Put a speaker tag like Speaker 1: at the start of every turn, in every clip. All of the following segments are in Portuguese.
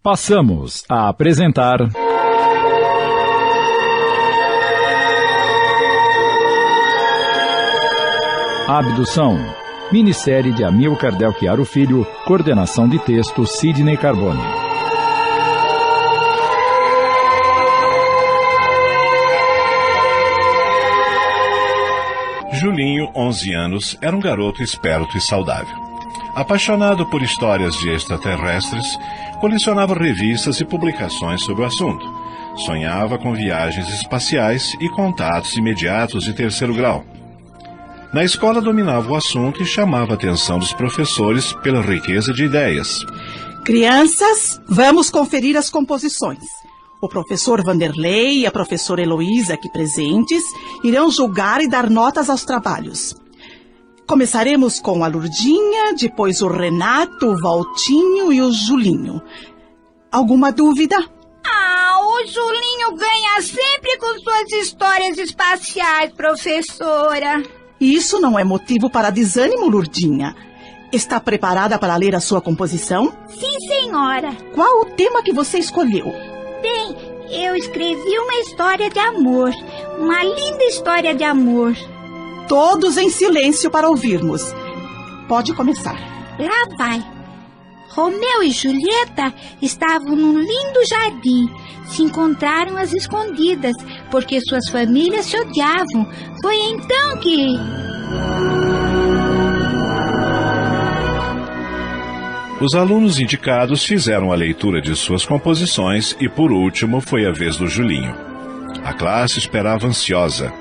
Speaker 1: Passamos a apresentar... Abdução, minissérie de Amilcar Del Chiaro Filho, coordenação de texto Sidney Carbone.
Speaker 2: Julinho, 11 anos, era um garoto esperto e saudável. Apaixonado por histórias de extraterrestres, colecionava revistas e publicações sobre o assunto. Sonhava com viagens espaciais e contatos imediatos de terceiro grau. Na escola dominava o assunto e chamava a atenção dos professores pela riqueza de ideias.
Speaker 3: Crianças, vamos conferir as composições. O professor Vanderlei e a professora Heloísa, aqui presentes, irão julgar e dar notas aos trabalhos. Começaremos com a Lurdinha, depois o Renato, o Valtinho e o Julinho. Alguma dúvida?
Speaker 4: O Julinho ganha sempre com suas histórias espaciais, professora.
Speaker 3: Isso não é motivo para desânimo, Lurdinha. Está preparada para ler a sua composição?
Speaker 4: Sim, senhora.
Speaker 3: Qual o tema que você escolheu?
Speaker 4: Bem, eu escrevi uma história de amor. Uma linda história de amor.
Speaker 3: Todos em silêncio para ouvirmos. Pode começar.
Speaker 4: Lá vai. Romeu e Julieta estavam num lindo jardim. Se encontraram às escondidas, porque suas famílias se odiavam. Foi então que...
Speaker 2: Os alunos indicados fizeram a leitura de suas composições e, por último, foi a vez do Julinho. A classe esperava ansiosa.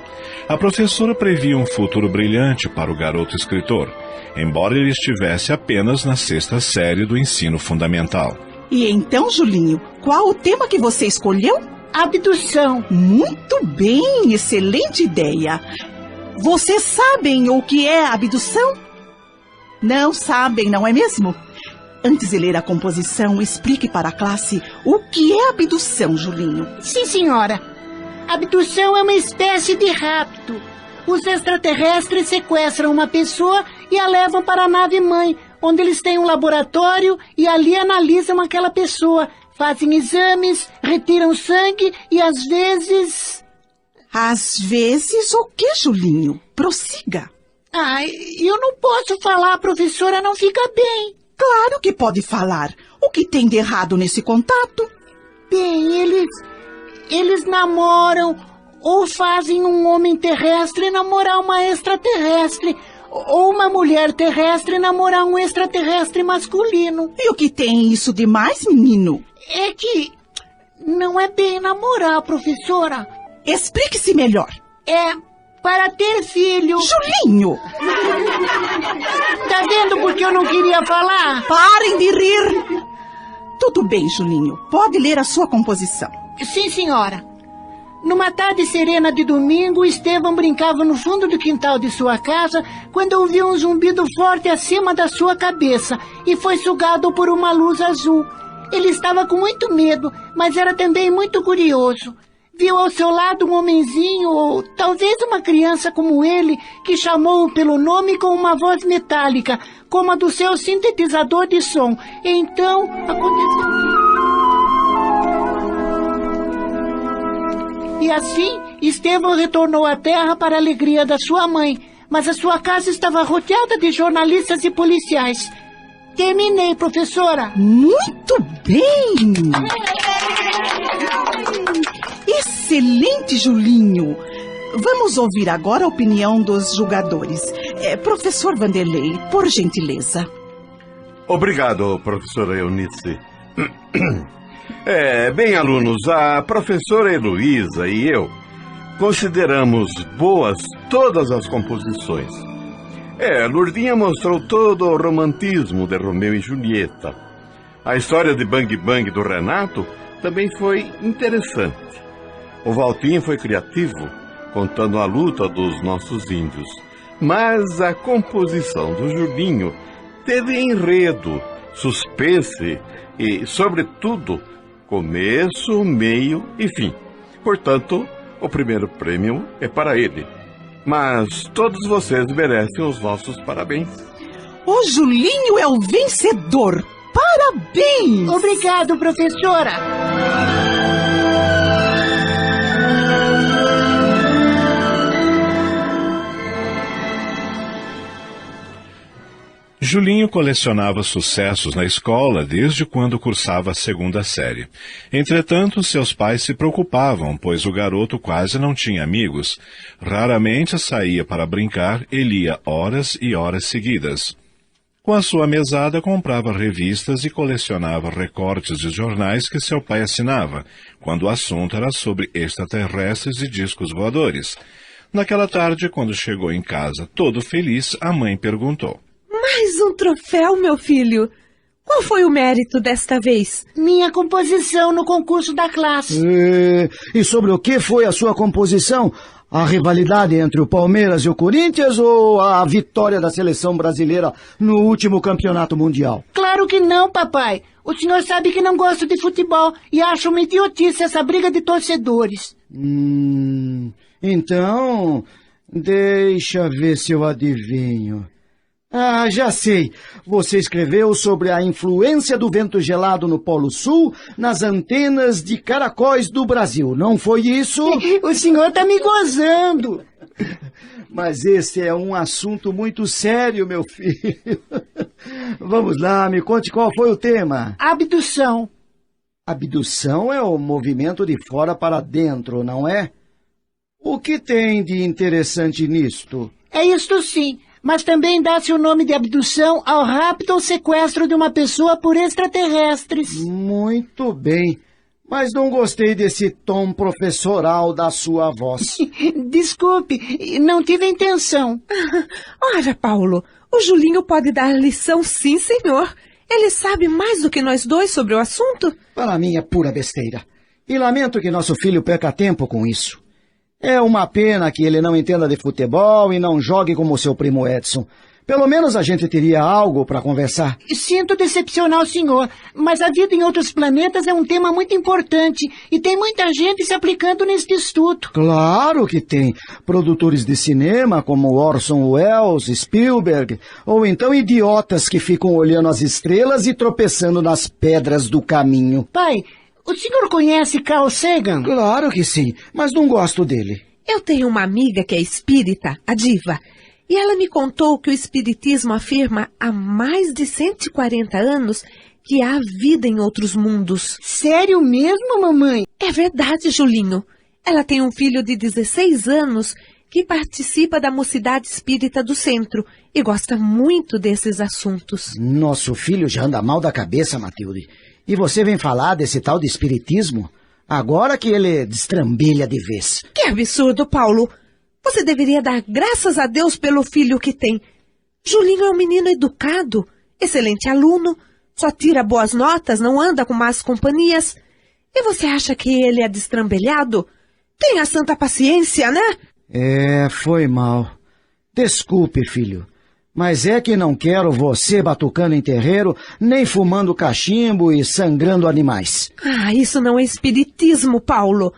Speaker 2: A professora previa um futuro brilhante para o garoto escritor, embora ele estivesse apenas na 6ª série do ensino fundamental.
Speaker 3: E então, Julinho, qual o tema que você escolheu?
Speaker 5: Abdução.
Speaker 3: Muito bem, excelente ideia. Vocês sabem o que é abdução? Não sabem, não é mesmo? Antes de ler a composição, explique para a classe o que é abdução, Julinho.
Speaker 5: Sim, senhora. Abdução é uma espécie de rapto. Os extraterrestres sequestram uma pessoa e a levam para a nave-mãe, onde eles têm um laboratório e ali analisam aquela pessoa. Fazem exames, retiram sangue e às vezes...
Speaker 3: Às vezes o que, Julinho? Prossiga.
Speaker 5: Eu não posso falar, professora, não fica bem.
Speaker 3: Claro que pode falar. O que tem de errado nesse contato?
Speaker 5: Bem, eles namoram ou fazem um homem terrestre namorar uma extraterrestre, ou uma mulher terrestre namorar um extraterrestre masculino.
Speaker 3: E o que tem isso de mais, menino?
Speaker 5: É que não é bem namorar, professora.
Speaker 3: Explique-se melhor.
Speaker 5: É para ter filho.
Speaker 3: Julinho!
Speaker 5: Tá vendo porque eu não queria falar?
Speaker 3: Parem de rir! Tudo bem, Julinho. Pode ler a sua composição.
Speaker 5: Sim, senhora. Numa tarde serena de domingo, Estevão brincava no fundo do quintal de sua casa quando ouviu um zumbido forte acima da sua cabeça e foi sugado por uma luz azul. Ele estava com muito medo, mas era também muito curioso. Viu ao seu lado um homenzinho, ou talvez uma criança como ele, que chamou-o pelo nome com uma voz metálica, como a do seu sintetizador de som. Então, aconteceu... E assim, Estevão retornou à terra para a alegria da sua mãe, mas a sua casa estava rodeada de jornalistas e policiais. Terminei, professora.
Speaker 3: Muito bem! Excelente, Julinho! Vamos ouvir agora a opinião dos julgadores. Professor Vanderlei, por gentileza.
Speaker 6: Obrigado, professora Eunice. Bem, alunos, a professora Heloísa e eu consideramos boas todas as composições. Lurdinha mostrou todo o romantismo de Romeu e Julieta. A história de Bang Bang do Renato também foi interessante. O Valtinho foi criativo, contando a luta dos nossos índios. Mas a composição do Julinho teve enredo, suspense e, sobretudo, começo, meio e fim. Portanto, o primeiro prêmio é para ele. Mas todos vocês merecem os nossos parabéns.
Speaker 3: O Julinho é o vencedor. Parabéns!
Speaker 5: Obrigado, professora.
Speaker 2: Julinho colecionava sucessos na escola desde quando cursava a 2ª série. Entretanto, seus pais se preocupavam, pois o garoto quase não tinha amigos. Raramente saía para brincar e lia horas e horas seguidas. Com a sua mesada, comprava revistas e colecionava recortes de jornais que seu pai assinava, quando o assunto era sobre extraterrestres e discos voadores. Naquela tarde, quando chegou em casa todo feliz, a mãe perguntou:
Speaker 7: Mais um troféu, meu filho. Qual foi o mérito desta vez?
Speaker 5: Minha composição no concurso da classe.
Speaker 8: E sobre o que foi a sua composição? A rivalidade entre o Palmeiras e o Corinthians ou a vitória da seleção brasileira no último campeonato mundial?
Speaker 5: Claro que não, papai. O senhor sabe que não gosto de futebol e acho uma idiotice essa briga de torcedores.
Speaker 8: Então, deixa ver se eu adivinho. Ah, já sei. Você escreveu sobre a influência do vento gelado no Polo Sul nas antenas de caracóis do Brasil, não foi isso?
Speaker 5: O senhor tá me gozando.
Speaker 8: Mas esse é um assunto muito sério, meu filho. Vamos lá, me conte qual foi o tema.
Speaker 5: Abdução.
Speaker 8: Abdução é o movimento de fora para dentro, não é? O que tem de interessante nisto?
Speaker 5: É isto sim. Mas também dá-se o nome de abdução ao rapto ou sequestro de uma pessoa por extraterrestres.
Speaker 8: Muito bem, mas não gostei desse tom professoral da sua voz.
Speaker 5: Desculpe, não tive a intenção.
Speaker 7: Ora, Paulo, o Julinho pode dar lição sim, senhor. Ele sabe mais do que nós dois sobre o assunto.
Speaker 8: Para mim é pura besteira. E lamento que nosso filho perca tempo com isso. É uma pena que ele não entenda de futebol e não jogue como seu primo Edson. Pelo menos a gente teria algo para conversar.
Speaker 5: Sinto decepcionar o senhor, mas a vida em outros planetas é um tema muito importante e tem muita gente se aplicando neste estudo.
Speaker 8: Claro que tem. Produtores de cinema como Orson Welles, Spielberg, ou então idiotas que ficam olhando as estrelas e tropeçando nas pedras do caminho.
Speaker 5: Pai, o senhor conhece Carl Sagan?
Speaker 8: Claro que sim, mas não gosto dele.
Speaker 7: Eu tenho uma amiga que é espírita, a Diva, e ela me contou que o espiritismo afirma há mais de 140 anos que há vida em outros mundos.
Speaker 5: Sério mesmo, mamãe?
Speaker 7: É verdade, Julinho. Ela tem um filho de 16 anos que participa da Mocidade Espírita do Centro e gosta muito desses assuntos.
Speaker 8: Nosso filho já anda mal da cabeça, Matilde. E você vem falar desse tal de espiritismo? Agora que ele destrambelha de vez.
Speaker 7: Que absurdo, Paulo! Você deveria dar graças a Deus pelo filho que tem. Julinho é um menino educado, excelente aluno, só tira boas notas, não anda com más companhias. E você acha que ele é destrambelhado? Tenha santa paciência, né?
Speaker 8: Foi mal. Desculpe, filho. Mas é que não quero você batucando em terreiro, nem fumando cachimbo e sangrando animais.
Speaker 7: Ah, isso não é espiritismo, Paulo.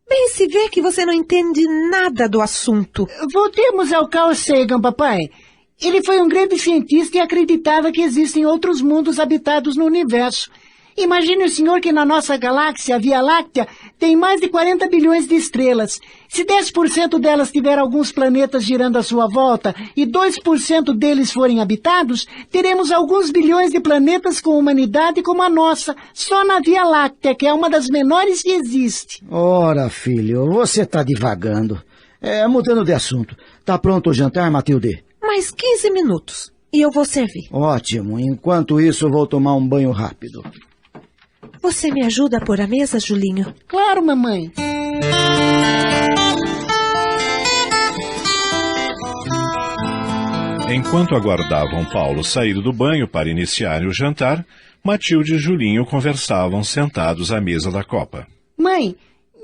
Speaker 7: Bem se vê que você não entende nada do assunto.
Speaker 5: Voltemos ao Carl Sagan, papai. Ele foi um grande cientista e acreditava que existem outros mundos habitados no universo. Imagine o senhor que na nossa galáxia, a Via Láctea, tem mais de 40 bilhões de estrelas. Se 10% delas tiver alguns planetas girando à sua volta e 2% deles forem habitados, teremos alguns bilhões de planetas com humanidade como a nossa, só na Via Láctea, que é uma das menores que existe.
Speaker 8: Ora, filho, você está divagando. Mudando de assunto. Tá pronto o jantar, Matilde?
Speaker 7: Mais 15 minutos e eu vou servir.
Speaker 8: Ótimo. Enquanto isso, vou tomar um banho rápido.
Speaker 7: Você me ajuda a pôr a mesa, Julinho?
Speaker 5: Claro, mamãe.
Speaker 2: Enquanto aguardavam Paulo sair do banho para iniciarem o jantar, Matilde e Julinho conversavam sentados à mesa da copa.
Speaker 5: Mãe,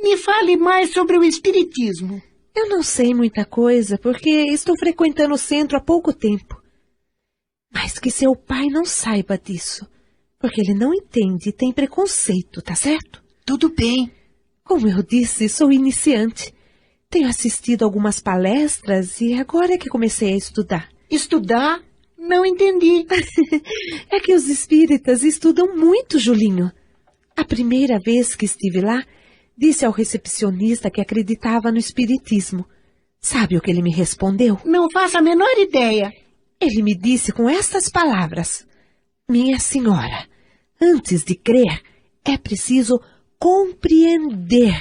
Speaker 5: me fale mais sobre o espiritismo.
Speaker 7: Eu não sei muita coisa, porque estou frequentando o centro há pouco tempo. Mas que seu pai não saiba disso. Porque ele não entende e tem preconceito, tá certo?
Speaker 5: Tudo bem.
Speaker 7: Como eu disse, sou iniciante. Tenho assistido algumas palestras e agora é que comecei a estudar.
Speaker 5: Estudar? Não entendi.
Speaker 7: É que os espíritas estudam muito, Julinho. A primeira vez que estive lá, disse ao recepcionista que acreditava no espiritismo. Sabe o que ele me respondeu?
Speaker 5: Não faço a menor ideia.
Speaker 7: Ele me disse com estas palavras: minha senhora, antes de crer, é preciso compreender.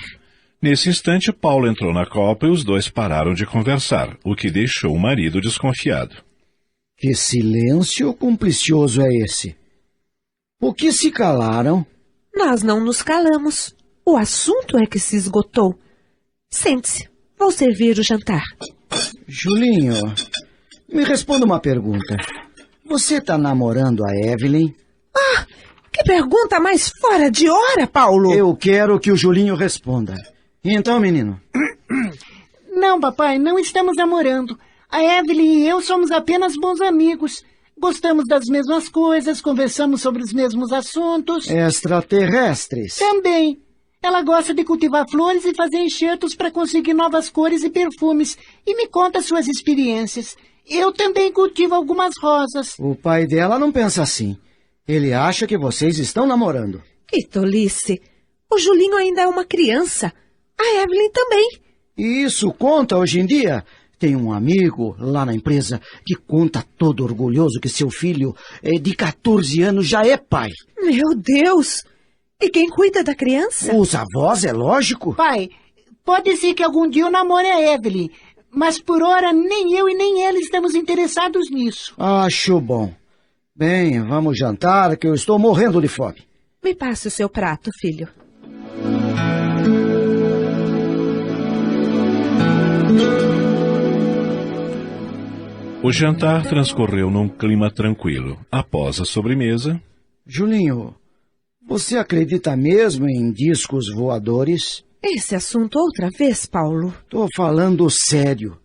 Speaker 2: Nesse instante, Paulo entrou na copa e os dois pararam de conversar, o que deixou o marido desconfiado.
Speaker 8: Que silêncio complicioso é esse? Por que se calaram?
Speaker 7: Nós não nos calamos. O assunto é que se esgotou. Sente-se, vou servir o jantar.
Speaker 8: Julinho, me responda uma pergunta. Você está namorando a Evelyn?
Speaker 7: Ah, que pergunta mais fora de hora, Paulo!
Speaker 8: Eu quero que o Julinho responda. Então, menino?
Speaker 5: Não, papai, não estamos namorando. A Evelyn e eu somos apenas bons amigos. Gostamos das mesmas coisas, conversamos sobre os mesmos assuntos.
Speaker 8: Extraterrestres?
Speaker 5: Também. Ela gosta de cultivar flores e fazer enxertos para conseguir novas cores e perfumes. E me conta suas experiências. Eu também cultivo algumas rosas.
Speaker 8: O pai dela não pensa assim. Ele acha que vocês estão namorando.
Speaker 7: Que tolice! O Julinho ainda é uma criança. A Evelyn também.
Speaker 8: Isso conta hoje em dia? Tem um amigo lá na empresa que conta todo orgulhoso que seu filho de 14 anos já é pai.
Speaker 7: Meu Deus! E quem cuida da criança?
Speaker 8: Os avós, é lógico.
Speaker 5: Pai, pode ser que algum dia eu namore a Evelyn, mas por hora nem eu e nem ela estamos interessados nisso.
Speaker 8: Acho bom. Bem, vamos jantar que eu estou morrendo de fome.
Speaker 7: Me passe o seu prato, filho.
Speaker 2: O jantar transcorreu num clima tranquilo. Após a sobremesa...
Speaker 8: Julinho, você acredita mesmo em discos voadores?
Speaker 7: Esse assunto outra vez, Paulo?
Speaker 8: Tô falando sério.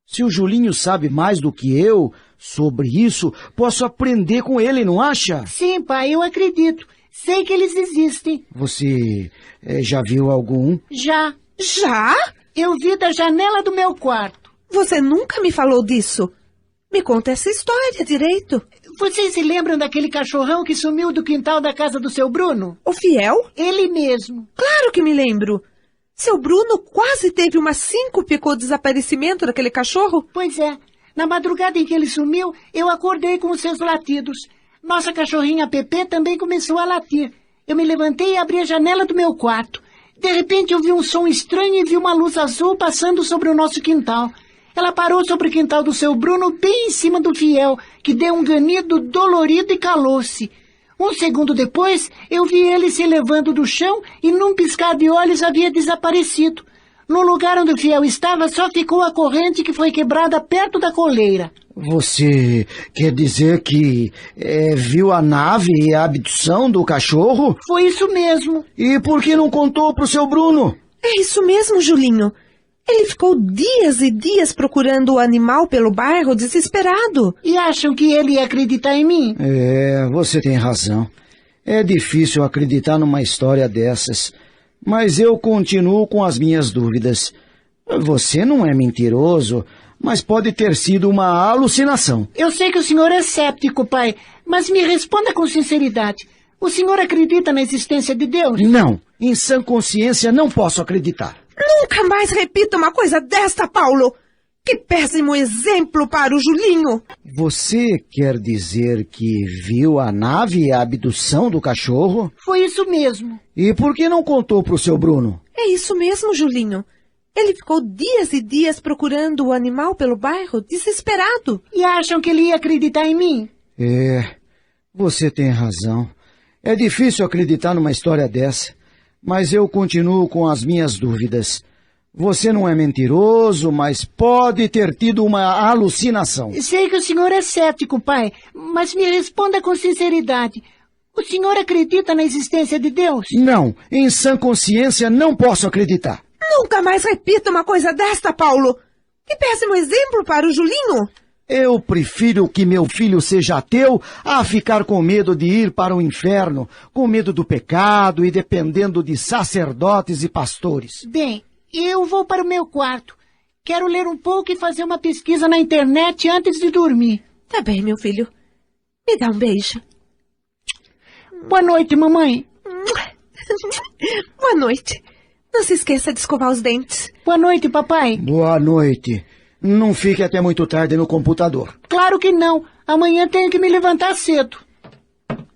Speaker 8: Se o Julinho sabe mais do que eu sobre isso, posso aprender com ele, não acha?
Speaker 5: Sim, pai, eu acredito. Sei que eles existem.
Speaker 8: Você já viu algum?
Speaker 5: Já.
Speaker 7: Já?
Speaker 5: Eu vi da janela do meu quarto.
Speaker 7: Você nunca me falou disso. Me conta essa história direito.
Speaker 5: Vocês se lembram daquele cachorrão que sumiu do quintal da casa do seu Bruno?
Speaker 7: O Fiel?
Speaker 5: Ele mesmo.
Speaker 7: Claro que me lembro. Seu Bruno quase teve uma síncope com o desaparecimento daquele cachorro?
Speaker 5: Pois é. Na madrugada em que ele sumiu, eu acordei com os seus latidos. Nossa cachorrinha Pepe também começou a latir. Eu me levantei e abri a janela do meu quarto. De repente eu vi um som estranho e vi uma luz azul passando sobre o nosso quintal. Ela parou sobre o quintal do seu Bruno, bem em cima do Fiel, que deu um ganido dolorido e calou-se. Um segundo depois, eu vi ele se elevando do chão e num piscar de olhos havia desaparecido. No lugar onde o Fiel estava, só ficou a corrente que foi quebrada perto da coleira.
Speaker 8: Você quer dizer que viu a nave e a abdução do cachorro?
Speaker 5: Foi isso mesmo.
Speaker 8: E por que não contou pro seu Bruno?
Speaker 7: É isso mesmo, Julinho. Ele ficou dias e dias procurando o animal pelo bairro, desesperado.
Speaker 5: E acham que ele ia acreditar em mim?
Speaker 8: Você tem razão. É difícil acreditar numa história dessas. Mas eu continuo com as minhas dúvidas. Você não é mentiroso, mas pode ter sido uma alucinação.
Speaker 5: Eu sei que o senhor é céptico, pai, mas me responda com sinceridade. O senhor acredita na existência de Deus?
Speaker 8: Não. Em sã consciência, não posso acreditar.
Speaker 7: Nunca mais repita uma coisa desta, Paulo! Que péssimo exemplo para o Julinho!
Speaker 8: Você quer dizer que viu a nave e a abdução do cachorro?
Speaker 5: Foi isso mesmo.
Speaker 8: E por que não contou pro seu Bruno?
Speaker 7: É isso mesmo, Julinho. Ele ficou dias e dias procurando o animal pelo bairro, desesperado.
Speaker 5: E acham que ele ia acreditar em mim?
Speaker 8: Você tem razão. É difícil acreditar numa história dessa. Mas eu continuo com as minhas dúvidas. Você não é mentiroso, mas pode ter tido uma alucinação.
Speaker 5: Sei que o senhor é cético, pai, mas me responda com sinceridade. O senhor acredita na existência de Deus?
Speaker 8: Não, em sã consciência não posso acreditar.
Speaker 7: Nunca mais repita uma coisa desta, Paulo. Que péssimo exemplo para o Julinho.
Speaker 8: Eu prefiro que meu filho seja ateu a ficar com medo de ir para o inferno, com medo do pecado e dependendo de sacerdotes e pastores.
Speaker 5: Bem, eu vou para o meu quarto. Quero ler um pouco e fazer uma pesquisa na internet antes de dormir.
Speaker 7: Tá bem, meu filho. Me dá um beijo.
Speaker 5: Boa noite, mamãe.
Speaker 7: Boa noite. Não se esqueça de escovar os dentes.
Speaker 5: Boa noite, papai.
Speaker 8: Boa noite. Não fique até muito tarde no computador.
Speaker 5: Claro que não. Amanhã tenho que me levantar cedo.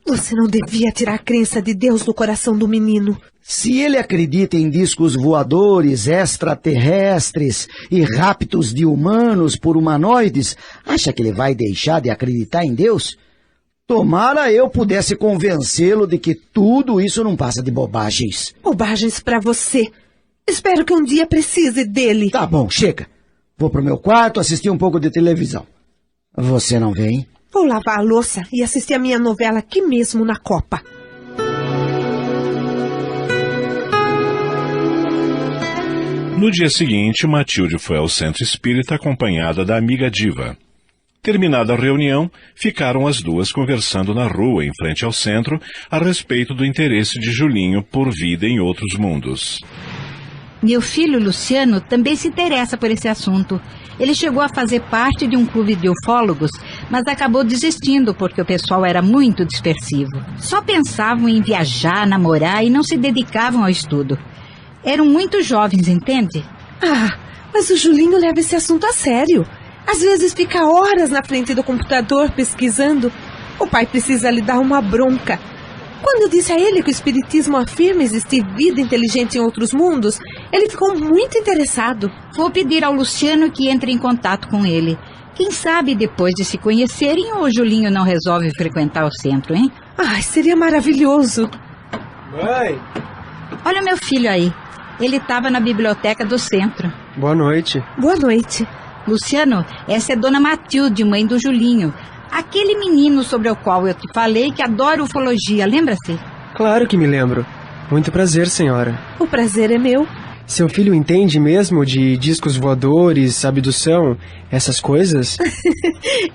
Speaker 7: Você não devia tirar a crença de Deus do coração do menino.
Speaker 8: Se ele acredita em discos voadores, extraterrestres e raptos de humanos por humanoides, acha que ele vai deixar de acreditar em Deus? Tomara eu pudesse convencê-lo de que tudo isso não passa de bobagens.
Speaker 7: Bobagens pra você. Espero que um dia precise dele.
Speaker 8: Tá bom, chega. Vou pro meu quarto assistir um pouco de televisão. Você não vem?
Speaker 7: Vou lavar a louça e assistir a minha novela aqui mesmo na copa.
Speaker 2: No dia seguinte, Matilde foi ao centro espírita acompanhada da amiga Diva. Terminada a reunião, ficaram as duas conversando na rua em frente ao centro a respeito do interesse de Julinho por vida em outros mundos.
Speaker 4: Meu filho Luciano também se interessa por esse assunto. Ele chegou a fazer parte de um clube de ufólogos, mas acabou desistindo porque o pessoal era muito dispersivo. Só pensavam em viajar, namorar e não se dedicavam ao estudo. Eram muito jovens, entende?
Speaker 7: Ah, mas o Julinho leva esse assunto a sério. Às vezes fica horas na frente do computador pesquisando. O pai precisa lhe dar uma bronca. Quando eu disse a ele que o espiritismo afirma existir vida inteligente em outros mundos, ele ficou muito interessado.
Speaker 4: Vou pedir ao Luciano que entre em contato com ele. Quem sabe depois de se conhecerem o Julinho não resolve frequentar o centro, hein?
Speaker 7: Ai, seria maravilhoso.
Speaker 9: Mãe!
Speaker 4: Olha o meu filho aí. Ele estava na biblioteca do centro.
Speaker 9: Boa noite.
Speaker 7: Boa noite.
Speaker 4: Luciano, essa é Dona Matilde, mãe do Julinho. Aquele menino sobre o qual eu te falei que adora ufologia, lembra-se?
Speaker 9: Claro que me lembro. Muito prazer, senhora.
Speaker 7: O prazer é meu.
Speaker 9: Seu filho entende mesmo de discos voadores, abdução, essas coisas?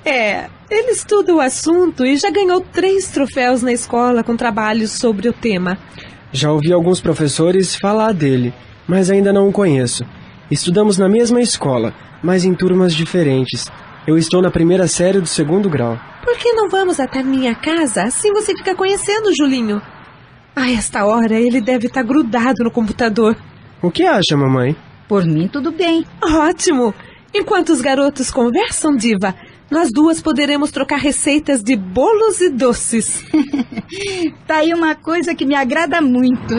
Speaker 7: Ele estuda o assunto e já ganhou 3 troféus na escola com trabalhos sobre o tema.
Speaker 9: Já ouvi alguns professores falar dele, mas ainda não o conheço. Estudamos na mesma escola, mas em turmas diferentes. Eu estou na primeira série do 2º grau.
Speaker 7: Por que não vamos até minha casa? Assim você fica conhecendo o Julinho. A esta hora ele deve estar grudado no computador.
Speaker 9: O que acha, mamãe?
Speaker 4: Por mim, tudo bem.
Speaker 7: Ótimo! Enquanto os garotos conversam, Diva, nós duas poderemos trocar receitas de bolos e doces.
Speaker 4: Tá aí uma coisa que me agrada muito.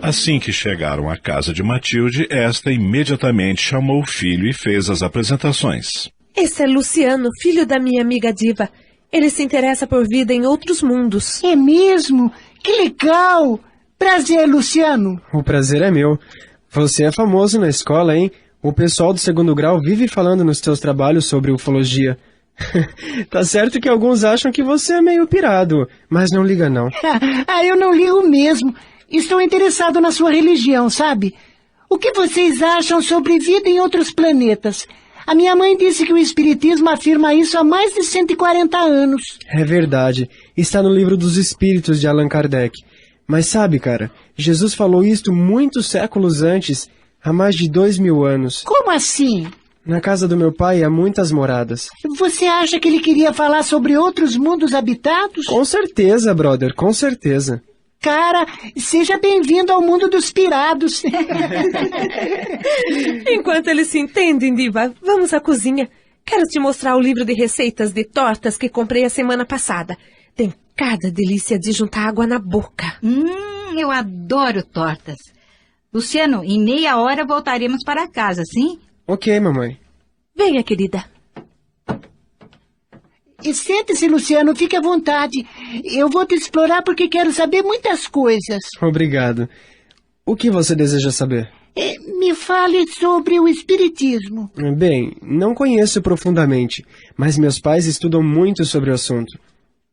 Speaker 2: Assim que chegaram à casa de Matilde, esta imediatamente chamou o filho e fez as apresentações.
Speaker 7: Esse é Luciano, filho da minha amiga Diva. Ele se interessa por vida em outros mundos.
Speaker 5: É mesmo? Que legal! Prazer, Luciano.
Speaker 9: O prazer é meu. Você é famoso na escola, hein? O pessoal do 2º grau vive falando nos seus trabalhos sobre ufologia. Tá certo que alguns acham que você é meio pirado, mas não liga não.
Speaker 5: Eu não ligo mesmo. Estou interessado na sua religião, sabe? O que vocês acham sobre vida em outros planetas? A minha mãe disse que o espiritismo afirma isso há mais de 140 anos.
Speaker 9: É verdade. Está no livro dos Espíritos de Allan Kardec. Mas sabe, cara, Jesus falou isto muitos séculos antes, há mais de 2000 anos.
Speaker 5: Como assim?
Speaker 9: Na casa do meu pai há muitas moradas.
Speaker 5: Você acha que ele queria falar sobre outros mundos habitados?
Speaker 9: Com certeza, brother, com certeza.
Speaker 5: Cara, seja bem-vindo ao mundo dos pirados.
Speaker 7: Enquanto eles se entendem, Diva, vamos à cozinha. Quero te mostrar o livro de receitas de tortas que comprei a semana passada. Tem cada delícia de juntar água na boca.
Speaker 4: Eu adoro tortas. Luciano, em meia hora voltaremos para casa, sim?
Speaker 9: Ok, mamãe.
Speaker 7: Venha, querida.
Speaker 5: E sente-se, Luciano, fique à vontade. Eu vou te explorar porque quero saber muitas coisas.
Speaker 9: Obrigado. O que você deseja saber?
Speaker 5: Me fale sobre o espiritismo.
Speaker 9: Bem, não conheço profundamente, mas meus pais estudam muito sobre o assunto.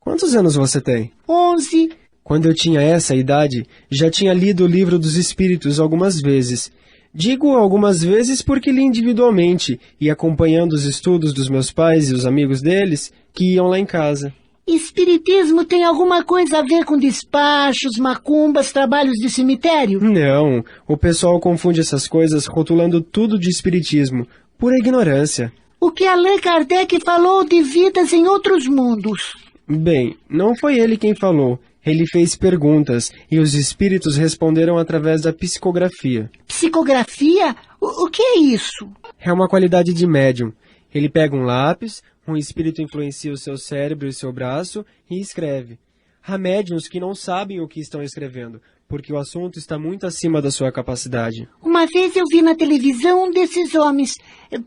Speaker 9: Quantos anos você tem?
Speaker 5: 11.
Speaker 9: Quando eu tinha essa idade, já tinha lido o livro dos Espíritos algumas vezes. Digo algumas vezes porque li individualmente e acompanhando os estudos dos meus pais e os amigos deles que iam lá em casa.
Speaker 5: Espiritismo tem alguma coisa a ver com despachos, macumbas, trabalhos de cemitério?
Speaker 9: Não, o pessoal confunde essas coisas rotulando tudo de espiritismo. Pura ignorância.
Speaker 5: O que Allan Kardec falou de vidas em outros mundos?
Speaker 9: Bem, não foi ele quem falou. Ele fez perguntas e os espíritos responderam através da psicografia.
Speaker 5: Psicografia? O que é isso?
Speaker 9: É uma qualidade de médium. Ele pega um lápis, um espírito influencia o seu cérebro e seu braço e escreve. Há médiuns que não sabem o que estão escrevendo, porque o assunto está muito acima da sua capacidade.
Speaker 5: Uma vez eu vi na televisão um desses homens.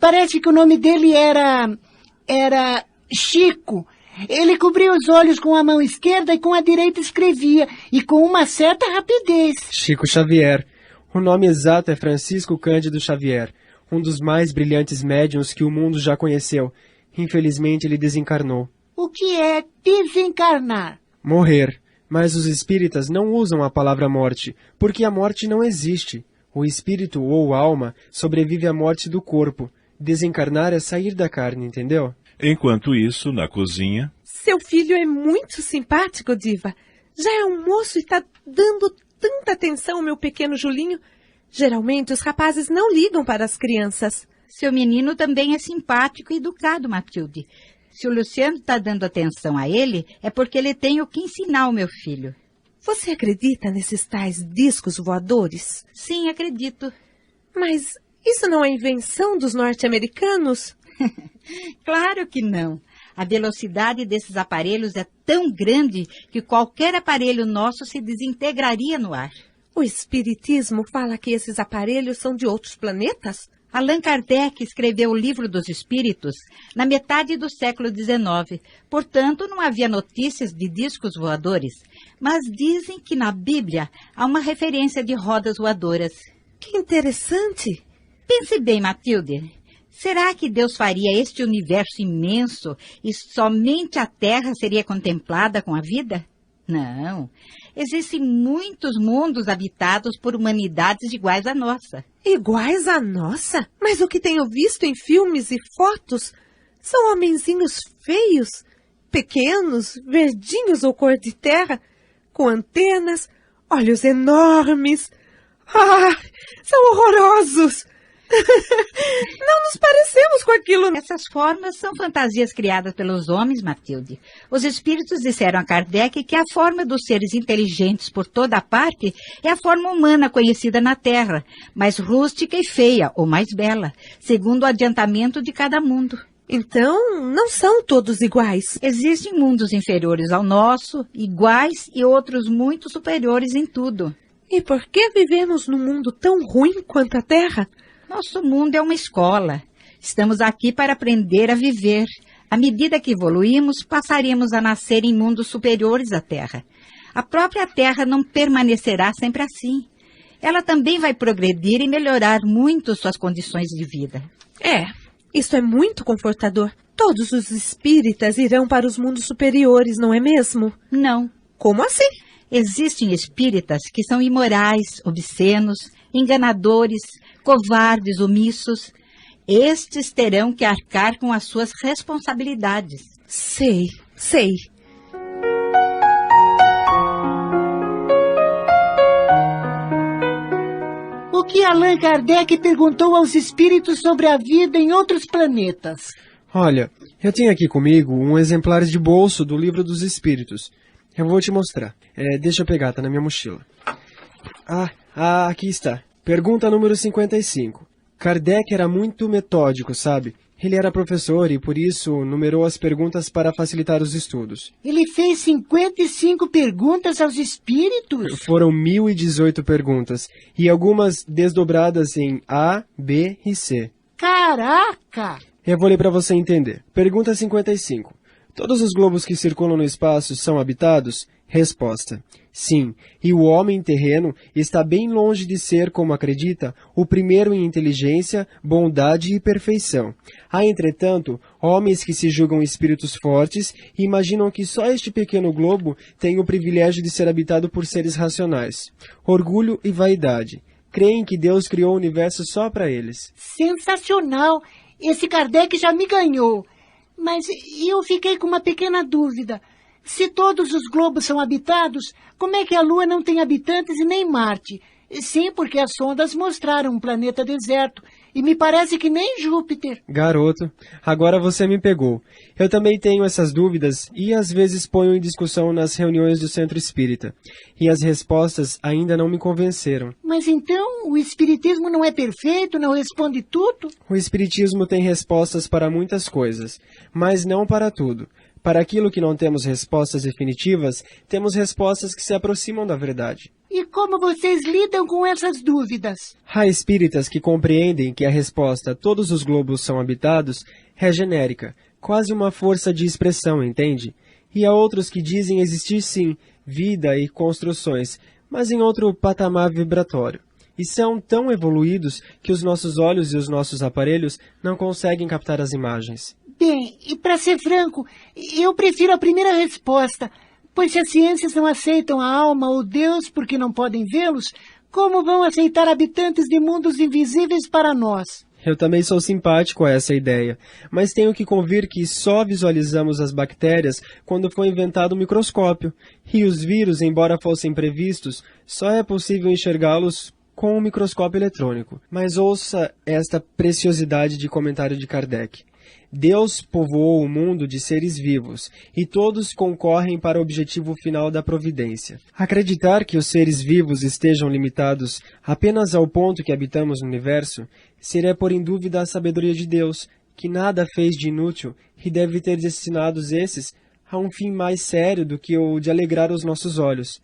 Speaker 5: Parece que o nome dele era Chico. Ele cobria os olhos com a mão esquerda e com a direita escrevia, e com uma certa rapidez.
Speaker 9: Chico Xavier. O nome exato é Francisco Cândido Xavier, um dos mais brilhantes médiuns que o mundo já conheceu. Infelizmente, ele desencarnou.
Speaker 5: O que é desencarnar?
Speaker 9: Morrer. Mas os espíritas não usam a palavra morte, porque a morte não existe. O espírito ou alma sobrevive à morte do corpo. Desencarnar é sair da carne, entendeu?
Speaker 2: Enquanto isso, na cozinha...
Speaker 7: Seu filho é muito simpático, Diva. Já é um moço e está dando tanta atenção ao meu pequeno Julinho. Geralmente os rapazes não ligam para as crianças.
Speaker 10: Seu menino também é simpático e educado, Matilde. Se o Luciano está dando atenção a ele, é porque ele tem o que ensinar ao meu filho.
Speaker 7: Você acredita nesses tais discos voadores?
Speaker 10: Sim, acredito.
Speaker 7: Mas isso não é invenção dos norte-americanos?
Speaker 10: Claro que não. A velocidade desses aparelhos é tão grande que qualquer aparelho nosso se desintegraria no ar.
Speaker 7: O espiritismo fala que esses aparelhos são de outros planetas?
Speaker 10: Allan Kardec escreveu o Livro dos Espíritos na metade do século XIX. Portanto, não havia notícias de discos voadores. Mas dizem que na Bíblia há uma referência de rodas voadoras.
Speaker 7: Que interessante!
Speaker 10: Pense bem, Matilde. Será que Deus faria este universo imenso e somente a Terra seria contemplada com a vida? Não. Existem muitos mundos habitados por humanidades iguais à nossa.
Speaker 7: Iguais à nossa? Mas o que tenho visto em filmes e fotos são homenzinhos feios, pequenos, verdinhos ou cor de terra, com antenas, olhos enormes. Ah, são horrorosos! Não nos parecemos com aquilo.
Speaker 10: Essas formas são fantasias criadas pelos homens, Matilde. Os espíritos disseram a Kardec que a forma dos seres inteligentes por toda a parte é a forma humana conhecida na Terra, mais rústica e feia, ou mais bela, segundo o adiantamento de cada mundo.
Speaker 7: Então, não são todos iguais.
Speaker 10: Existem mundos inferiores ao nosso, iguais e outros muito superiores em tudo.
Speaker 7: E por que vivemos num mundo tão ruim quanto a Terra?
Speaker 10: Nosso mundo é uma escola. Estamos aqui para aprender a viver. À medida que evoluímos, passaremos a nascer em mundos superiores à Terra. A própria Terra não permanecerá sempre assim. Ela também vai progredir e melhorar muito suas condições de vida.
Speaker 7: Isso é muito confortador. Todos os espíritas irão para os mundos superiores, não é mesmo?
Speaker 10: Não.
Speaker 7: Como assim?
Speaker 10: Existem espíritas que são imorais, obscenos, enganadores, covardes, omissos. Estes terão que arcar com as suas responsabilidades.
Speaker 7: Sei.
Speaker 5: O que Allan Kardec perguntou aos espíritos sobre a vida em outros planetas?
Speaker 9: Olha, eu tenho aqui comigo um exemplar de bolso do Livro dos Espíritos. Eu vou te mostrar. Deixa eu pegar, tá na minha mochila. Aqui está. Pergunta número 55. Kardec era muito metódico, sabe? Ele era professor e, por isso, numerou as perguntas para facilitar os estudos.
Speaker 5: Ele fez 55 perguntas aos espíritos?
Speaker 9: Foram 1018 perguntas, e algumas desdobradas em A, B e C.
Speaker 5: Caraca!
Speaker 9: Eu vou ler para você entender. Pergunta 55. Todos os globos que circulam no espaço são habitados? Resposta: sim, e o homem terreno está bem longe de ser, como acredita, o primeiro em inteligência, bondade e perfeição. Há, entretanto, homens que se julgam espíritos fortes e imaginam que só este pequeno globo tem o privilégio de ser habitado por seres racionais. Orgulho e vaidade. Creem que Deus criou o universo só para eles.
Speaker 5: Sensacional! Esse Kardec já me ganhou. Mas eu fiquei com uma pequena dúvida. Se todos os globos são habitados, como é que a Lua não tem habitantes e nem Marte? Sim, porque as sondas mostraram um planeta deserto, e me parece que nem Júpiter.
Speaker 9: Garoto, agora você me pegou. Eu também tenho essas dúvidas e às vezes ponho em discussão nas reuniões do Centro Espírita. E as respostas ainda não me convenceram.
Speaker 5: Mas então, o Espiritismo não é perfeito, não responde tudo?
Speaker 9: O Espiritismo tem respostas para muitas coisas, mas não para tudo. Para aquilo que não temos respostas definitivas, temos respostas que se aproximam da verdade.
Speaker 5: E como vocês lidam com essas dúvidas?
Speaker 9: Há espíritas que compreendem que a resposta "todos os globos são habitados" é genérica, quase uma força de expressão, entende? E há outros que dizem existir sim, vida e construções, mas em outro patamar vibratório. E são tão evoluídos que os nossos olhos e os nossos aparelhos não conseguem captar as imagens.
Speaker 5: Bem, e para ser franco, eu prefiro a primeira resposta, pois se as ciências não aceitam a alma ou Deus porque não podem vê-los, como vão aceitar habitantes de mundos invisíveis para nós?
Speaker 9: Eu também sou simpático a essa ideia, mas tenho que convir que só visualizamos as bactérias quando foi inventado o microscópio, e os vírus, embora fossem previstos, só é possível enxergá-los com um microscópio eletrônico. Mas ouça esta preciosidade de comentário de Kardec. Deus povoou o mundo de seres vivos, e todos concorrem para o objetivo final da providência. Acreditar que os seres vivos estejam limitados apenas ao ponto que habitamos no universo seria pôr em dúvida a sabedoria de Deus, que nada fez de inútil e deve ter destinados esses a um fim mais sério do que o de alegrar os nossos olhos.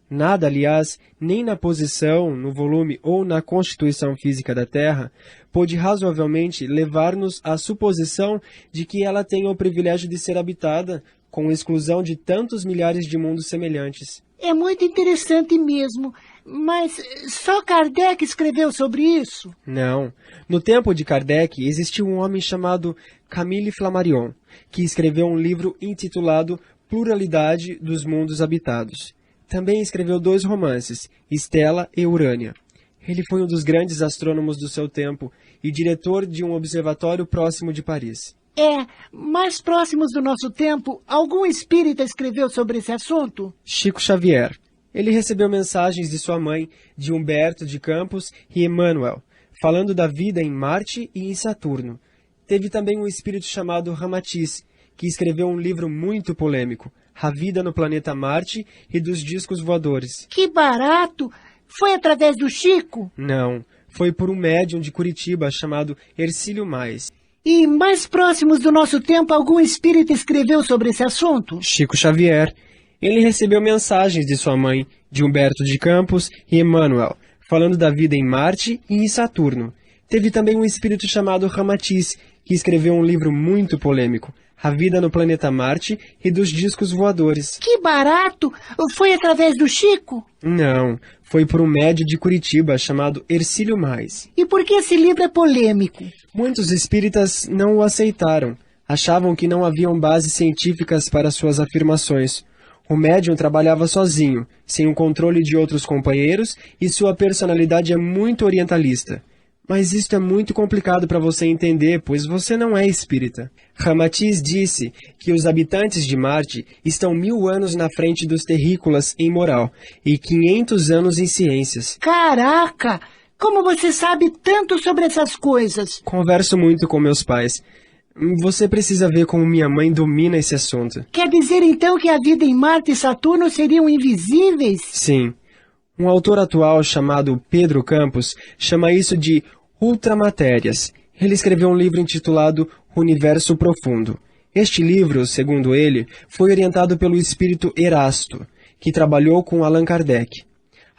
Speaker 9: Nada, aliás, nem na posição, no volume ou na constituição física da Terra, pôde razoavelmente levar-nos à suposição de que ela tenha o privilégio de ser habitada, com exclusão de tantos milhares de mundos semelhantes.
Speaker 5: É muito interessante mesmo, mas só Kardec escreveu sobre isso?
Speaker 9: Não. No tempo de Kardec existiu um homem chamado Camille Flammarion, que escreveu um livro intitulado Pluralidade dos Mundos Habitados. Também escreveu 2 romances, Stella e Urânia. Ele foi um dos grandes astrônomos do seu tempo e diretor de um observatório próximo de Paris.
Speaker 5: Mais próximos do nosso tempo, algum espírita escreveu sobre esse assunto?
Speaker 9: Chico Xavier. Ele recebeu mensagens de sua mãe, de Humberto de Campos e Emmanuel, falando da vida em Marte e em Saturno. Teve também um espírito chamado Ramatiz, que escreveu um livro muito polêmico, A Vida no Planeta Marte e dos Discos Voadores.
Speaker 5: Que barato! Foi através do Chico?
Speaker 9: Não, foi por um médium de Curitiba chamado Hercílio Mais.
Speaker 5: E mais próximos do nosso tempo, algum espírita escreveu sobre esse assunto?
Speaker 9: Chico Xavier. Ele recebeu mensagens de sua mãe, de Humberto de Campos e Emmanuel, falando da vida em Marte e em Saturno. Teve também um espírito chamado Ramatiz, que escreveu um livro muito polêmico, A Vida no Planeta Marte e dos Discos Voadores.
Speaker 5: Que barato! Foi através do Chico?
Speaker 9: Não, foi por um médium de Curitiba chamado Hercílio Mais.
Speaker 5: E por que esse livro é polêmico?
Speaker 9: Muitos espíritas não o aceitaram. Achavam que não haviam bases científicas para suas afirmações. O médium trabalhava sozinho, sem o controle de outros companheiros, e sua personalidade é muito orientalista. Mas isto é muito complicado para você entender, pois você não é espírita. Ramatiz disse que os habitantes de Marte estão 1000 anos na frente dos terrícolas em moral e 500 anos em ciências.
Speaker 5: Caraca! Como você sabe tanto sobre essas coisas?
Speaker 9: Converso muito com meus pais. Você precisa ver como minha mãe domina esse assunto.
Speaker 5: Quer dizer então que a vida em Marte e Saturno seriam invisíveis?
Speaker 9: Sim. Um autor atual chamado Pedro Campos chama isso de ultramatérias. Ele escreveu um livro intitulado Universo Profundo. Este livro, segundo ele, foi orientado pelo espírito Erasto, que trabalhou com Allan Kardec.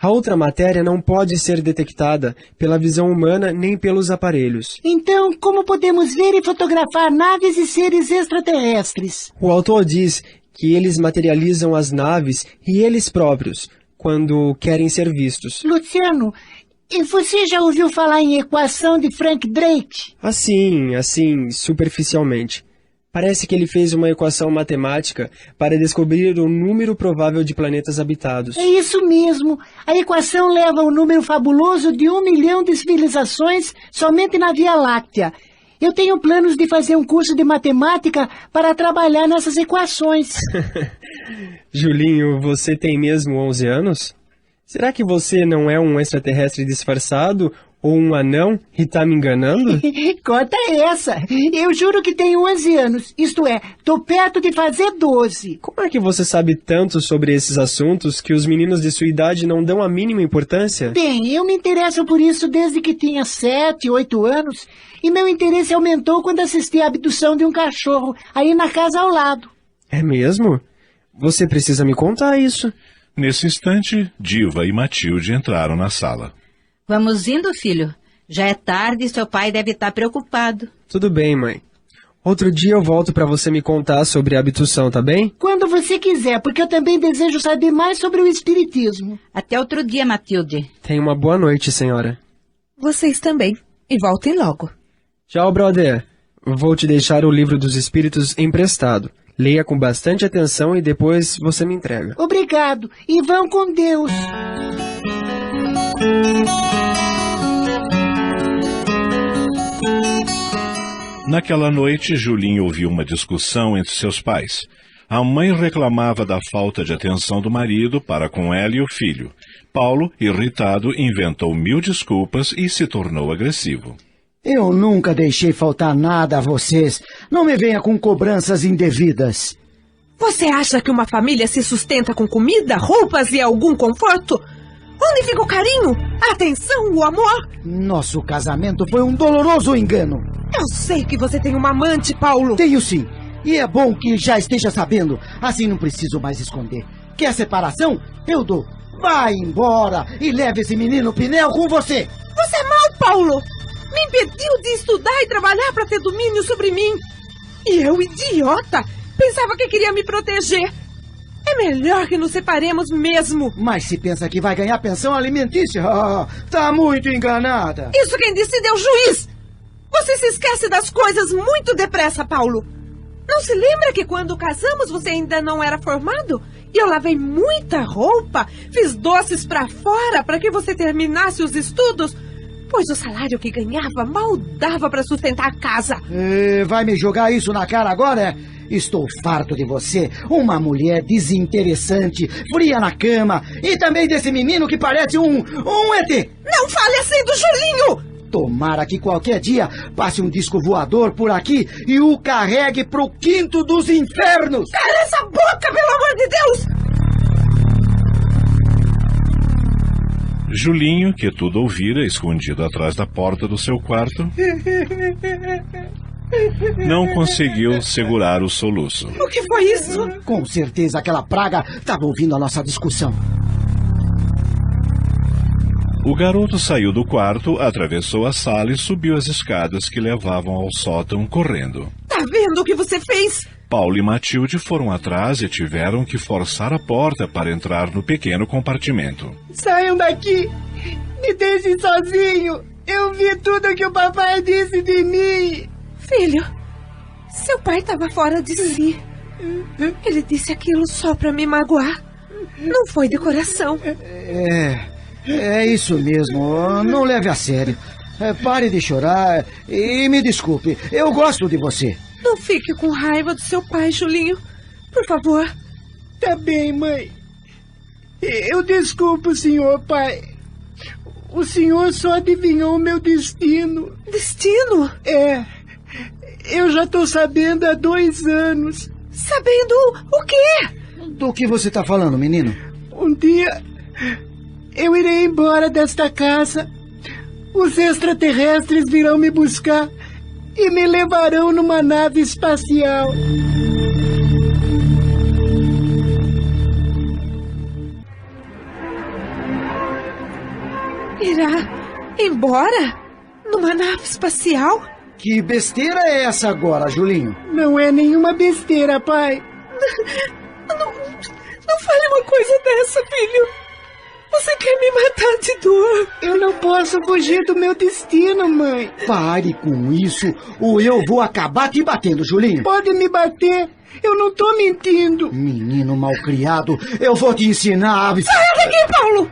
Speaker 9: A ultramatéria não pode ser detectada pela visão humana nem pelos aparelhos.
Speaker 5: Então, como podemos ver e fotografar naves e seres extraterrestres?
Speaker 9: O autor diz que eles materializam as naves e eles próprios, quando querem ser vistos.
Speaker 5: Luciano, e você já ouviu falar em equação de Frank Drake?
Speaker 9: Assim, superficialmente. Parece que ele fez uma equação matemática para descobrir o número provável de planetas habitados.
Speaker 5: É isso mesmo. A equação leva o número fabuloso de 1 milhão de civilizações somente na Via Láctea. Eu tenho planos de fazer um curso de matemática para trabalhar nessas equações.
Speaker 9: Julinho, você tem mesmo 11 anos? Será que você não é um extraterrestre disfarçado ou um anão e tá me enganando?
Speaker 5: Corta essa. Eu juro que tenho 11 anos. Isto é, tô perto de fazer 12.
Speaker 9: Como é que você sabe tanto sobre esses assuntos que os meninos de sua idade não dão a mínima importância?
Speaker 5: Bem, eu me interesso por isso desde que tinha 7, 8 anos. E meu interesse aumentou quando assisti a abdução de um cachorro aí na casa ao lado.
Speaker 9: É mesmo? Você precisa me contar isso.
Speaker 2: Nesse instante, Diva e Matilde entraram na sala.
Speaker 10: Vamos indo, filho. Já é tarde e seu pai deve estar preocupado.
Speaker 9: Tudo bem, mãe. Outro dia eu volto para você me contar sobre a abdução, tá bem?
Speaker 5: Quando você quiser, porque eu também desejo saber mais sobre o espiritismo.
Speaker 10: Até outro dia, Matilde.
Speaker 9: Tenha uma boa noite, senhora.
Speaker 7: Vocês também. E voltem logo.
Speaker 9: Tchau, brother. Vou te deixar o livro dos espíritos emprestado. Leia com bastante atenção e depois você me entrega.
Speaker 5: Obrigado. E vão com Deus.
Speaker 2: Naquela noite, Julinho ouviu uma discussão entre seus pais. A mãe reclamava da falta de atenção do marido para com ela e o filho. Paulo, irritado, inventou 1000 desculpas e se tornou agressivo.
Speaker 8: Eu nunca deixei faltar nada a vocês. Não me venha com cobranças indevidas.
Speaker 7: Você acha que uma família se sustenta com comida, roupas e algum conforto? Onde fica o carinho, a atenção, o amor?
Speaker 8: Nosso casamento foi um doloroso engano.
Speaker 7: Eu sei que você tem uma amante, Paulo.
Speaker 8: Tenho sim. E é bom que já esteja sabendo. Assim não preciso mais esconder. Quer separação? Eu dou. Vá embora e leve esse menino Pinel com você.
Speaker 7: Você é mau, Paulo. Me impediu de estudar e trabalhar para ter domínio sobre mim. E eu, idiota, pensava que queria me proteger. É melhor que nos separemos mesmo.
Speaker 8: Mas se pensa que vai ganhar pensão alimentícia, tá muito enganada.
Speaker 7: Isso quem decide é o juiz. Você se esquece das coisas muito depressa, Paulo. Não se lembra que quando casamos você ainda não era formado? E eu lavei muita roupa, fiz doces pra fora para que você terminasse os estudos, pois o salário que ganhava mal dava para sustentar a casa.
Speaker 8: Vai me jogar isso na cara agora? Estou farto de você, uma mulher desinteressante, fria na cama, e também desse menino que parece um ET.
Speaker 7: Não fale assim do Julinho!
Speaker 8: Tomara que qualquer dia passe um disco voador por aqui e o carregue pro quinto dos infernos.
Speaker 7: Cala essa boca, pelo amor de Deus!
Speaker 2: Julinho, que tudo ouvira, escondido atrás da porta do seu quarto, não conseguiu segurar o soluço.
Speaker 7: O que foi isso?
Speaker 8: Com certeza aquela praga estava ouvindo a nossa discussão.
Speaker 2: O garoto saiu do quarto, atravessou a sala e subiu as escadas que levavam ao sótão correndo.
Speaker 7: Tá vendo o que você fez?
Speaker 2: Paulo e Matilde foram atrás e tiveram que forçar a porta para entrar no pequeno compartimento.
Speaker 5: Saiam daqui! Me deixem sozinho! Eu vi tudo que o papai disse de mim!
Speaker 7: Filho, seu pai estava fora de si. Ele disse aquilo só para me magoar. Não foi de coração.
Speaker 8: É isso mesmo. Não leve a sério. Pare de chorar e me desculpe. Eu gosto de você.
Speaker 7: Não fique com raiva do seu pai, Julinho. Por favor.
Speaker 5: Tá bem, mãe. Eu desculpo o senhor, pai. O senhor só adivinhou o meu destino.
Speaker 7: Destino?
Speaker 5: É. Eu já tô sabendo há 2 anos.
Speaker 7: Sabendo o quê?
Speaker 8: Do que você tá falando, menino?
Speaker 5: Um dia eu irei embora desta casa. Os extraterrestres virão me buscar e me levarão numa nave espacial.
Speaker 7: Irá embora? Numa nave espacial?
Speaker 8: Que besteira é essa agora, Julinho?
Speaker 5: Não é nenhuma besteira, pai.
Speaker 7: Não fale uma coisa dessa, filho. Você quer me matar de dor.
Speaker 5: Eu não posso fugir do meu destino, mãe.
Speaker 8: Pare com isso, ou eu vou acabar te batendo, Julinho.
Speaker 5: Pode me bater. Eu não tô mentindo.
Speaker 8: Menino malcriado, eu vou te ensinar a...
Speaker 7: Saia daqui, Paulo!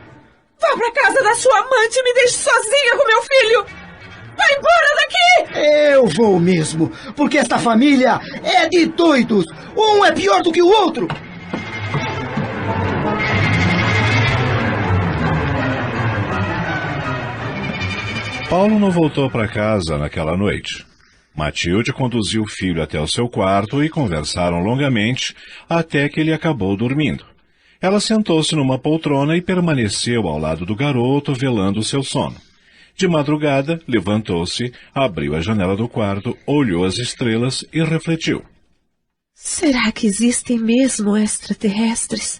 Speaker 7: Vá pra casa da sua amante e me deixe sozinha com meu filho! Vai embora daqui!
Speaker 8: Eu vou mesmo, porque esta família é de doidos. Um é pior do que o outro.
Speaker 2: Paulo não voltou para casa naquela noite. Matilde conduziu o filho até o seu quarto e conversaram longamente até que ele acabou dormindo. Ela sentou-se numa poltrona e permaneceu ao lado do garoto, velando o seu sono. De madrugada, levantou-se, abriu a janela do quarto, olhou as estrelas e refletiu.
Speaker 7: Será que existem mesmo extraterrestres?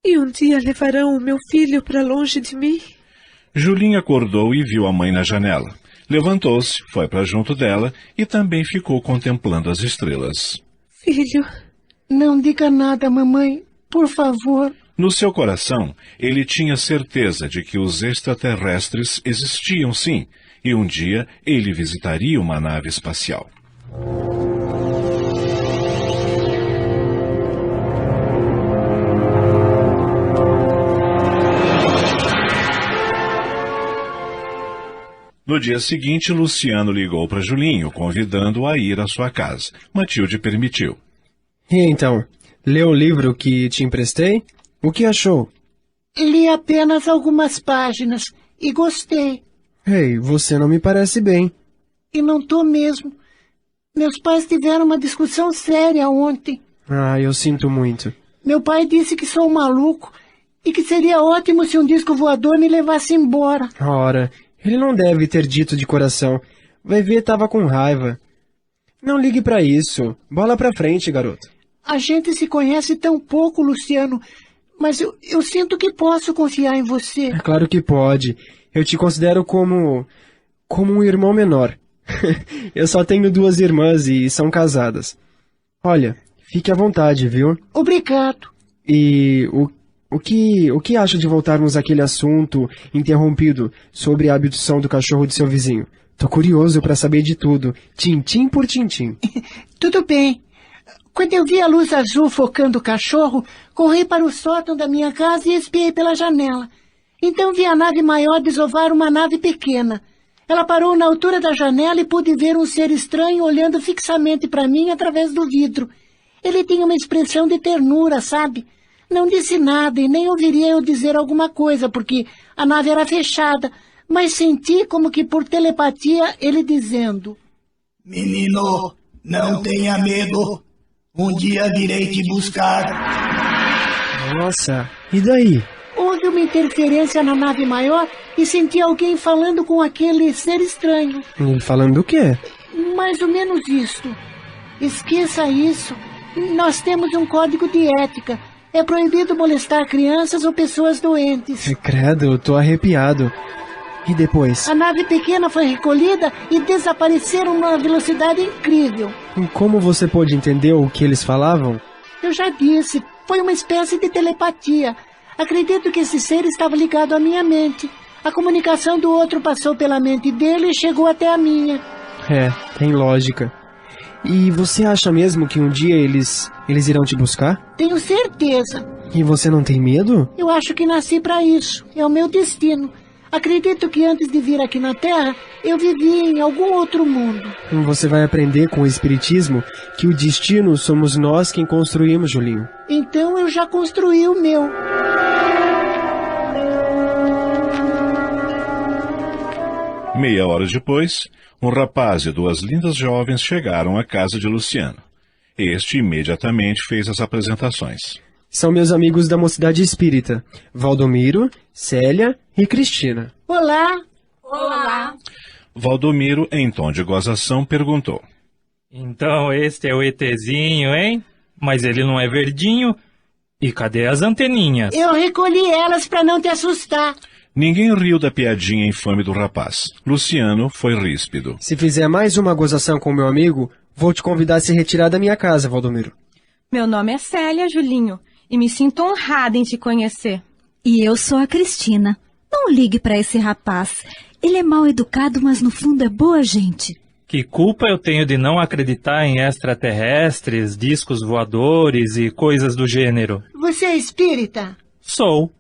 Speaker 7: E um dia levarão o meu filho para longe de mim?
Speaker 2: Julinha acordou e viu a mãe na janela. Levantou-se, foi para junto dela e também ficou contemplando as estrelas.
Speaker 7: Filho...
Speaker 5: Não diga nada, mamãe, por favor.
Speaker 2: No seu coração, ele tinha certeza de que os extraterrestres existiam sim, e um dia ele visitaria uma nave espacial. No dia seguinte, Luciano ligou para Julinho, convidando-o a ir à sua casa. Matilde permitiu.
Speaker 9: E então, leu o livro que te emprestei? O que achou?
Speaker 5: Li apenas algumas páginas e gostei.
Speaker 9: Ei, você não me parece bem.
Speaker 5: E não tô mesmo. Meus pais tiveram uma discussão séria ontem.
Speaker 9: Ah, eu sinto muito.
Speaker 5: Meu pai disse que sou um maluco e que seria ótimo se um disco voador me levasse embora.
Speaker 9: Ora, ele não deve ter dito de coração. Vai ver, tava com raiva. Não ligue pra isso. Bola pra frente, garoto.
Speaker 5: A gente se conhece tão pouco, Luciano, mas eu sinto que posso confiar em você.
Speaker 9: É claro que pode. Eu te considero como um irmão menor. Eu só tenho 2 irmãs e são casadas. Olha, fique à vontade, viu?
Speaker 5: Obrigado.
Speaker 9: E o que acha de voltarmos àquele assunto interrompido sobre a abdução do cachorro de seu vizinho? Tô curioso para saber de tudo, tintim por tintim.
Speaker 5: Tudo bem. Quando eu vi a luz azul focando o cachorro, corri para o sótão da minha casa e espiei pela janela. Então vi a nave maior desovar uma nave pequena. Ela parou na altura da janela e pude ver um ser estranho olhando fixamente para mim através do vidro. Ele tinha uma expressão de ternura, sabe? Não disse nada e nem ouviria eu dizer alguma coisa, porque a nave era fechada, mas senti como que por telepatia ele dizendo:
Speaker 11: Menino, não tenha medo. Um dia virei te buscar.
Speaker 9: Nossa, e daí?
Speaker 5: Houve uma interferência na nave maior e senti alguém falando com aquele ser estranho.
Speaker 9: E falando o quê?
Speaker 5: Mais ou menos isso. Esqueça isso. Nós temos um código de ética. É proibido molestar crianças ou pessoas doentes.
Speaker 9: Credo, eu tô arrepiado. E depois?
Speaker 5: A nave pequena foi recolhida e desapareceram numa velocidade incrível.
Speaker 9: Como você pôde entender o que eles falavam?
Speaker 5: Eu já disse, foi uma espécie de telepatia. Acredito que esse ser estava ligado à minha mente. A comunicação do outro passou pela mente dele e chegou até a minha.
Speaker 9: É, tem lógica. E você acha mesmo que um dia eles irão te buscar?
Speaker 5: Tenho certeza.
Speaker 9: E você não tem medo?
Speaker 5: Eu acho que nasci para isso. É o meu destino. Acredito que antes de vir aqui na Terra, eu vivi em algum outro mundo.
Speaker 9: Você vai aprender com o Espiritismo que o destino somos nós quem construímos, Julinho.
Speaker 5: Então eu já construí o meu.
Speaker 2: Meia hora depois, um rapaz e 2 lindas jovens chegaram à casa de Luciano. Este imediatamente fez as apresentações.
Speaker 9: São meus amigos da Mocidade Espírita, Valdomiro, Célia e Cristina.
Speaker 5: Olá!
Speaker 4: Olá!
Speaker 2: Valdomiro, em tom de gozação, perguntou.
Speaker 12: Então este é o ETzinho, hein? Mas ele não é verdinho. E cadê as anteninhas?
Speaker 5: Eu recolhi elas para não te assustar.
Speaker 2: Ninguém riu da piadinha infame do rapaz. Luciano foi ríspido.
Speaker 9: Se fizer mais uma gozação com meu amigo, vou te convidar a se retirar da minha casa, Valdomiro.
Speaker 13: Meu nome é Célia, Julinho, e me sinto honrada em te conhecer.
Speaker 14: E eu sou a Cristina. Não ligue para esse rapaz. Ele é mal educado, mas no fundo é boa gente.
Speaker 12: Que culpa eu tenho de não acreditar em extraterrestres, discos voadores e coisas do gênero?
Speaker 5: Você é espírita?
Speaker 12: Sou.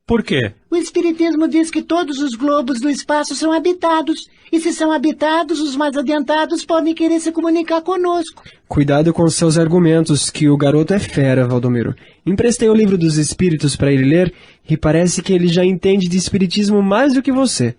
Speaker 12: Por quê?
Speaker 5: O Espiritismo diz que todos os globos do espaço são habitados. E se são habitados, os mais adiantados podem querer se comunicar conosco.
Speaker 9: Cuidado com seus argumentos, que o garoto é fera, Valdomiro. Emprestei o livro dos espíritos para ele ler e parece que ele já entende de espiritismo mais do que você.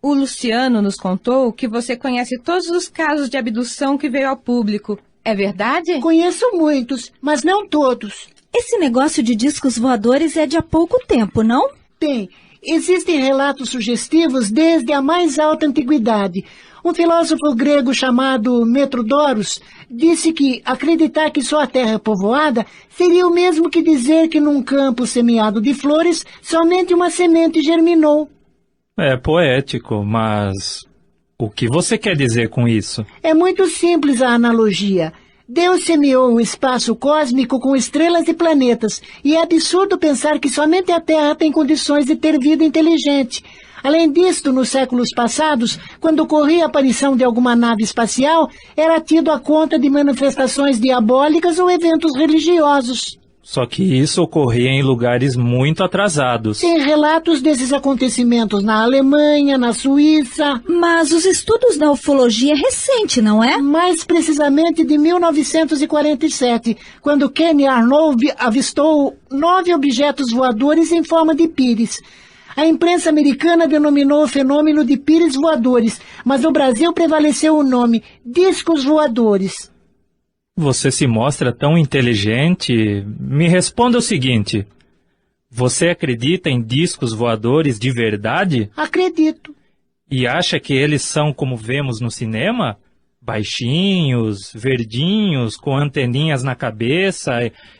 Speaker 13: O Luciano nos contou que você conhece todos os casos de abdução que veio ao público. É verdade?
Speaker 5: Conheço muitos, mas não todos.
Speaker 14: Esse negócio de discos voadores é de há pouco tempo, não?
Speaker 5: Tem. Existem relatos sugestivos desde a mais alta antiguidade. Um filósofo grego chamado Metrodorus disse que acreditar que só a Terra é povoada seria o mesmo que dizer que num campo semeado de flores somente uma semente germinou.
Speaker 12: É poético, mas o que você quer dizer com isso?
Speaker 5: É muito simples a analogia. Deus semeou o espaço cósmico com estrelas e planetas, e é absurdo pensar que somente a Terra tem condições de ter vida inteligente. Além disto, nos séculos passados, quando ocorria a aparição de alguma nave espacial, era tido a conta de manifestações diabólicas ou eventos religiosos.
Speaker 12: Só que isso ocorria em lugares muito atrasados.
Speaker 5: Tem relatos desses acontecimentos na Alemanha, na Suíça.
Speaker 14: Mas os estudos da ufologia é recente, não é?
Speaker 5: Mais precisamente de 1947, quando Kenny Arnold avistou 9 objetos voadores em forma de pires. A imprensa americana denominou o fenômeno de pires voadores, mas no Brasil prevaleceu o nome discos voadores.
Speaker 12: Você se mostra tão inteligente. Me responda o seguinte. Você acredita em discos voadores de verdade?
Speaker 5: Acredito.
Speaker 12: E acha que eles são como vemos no cinema? Baixinhos, verdinhos, com anteninhas na cabeça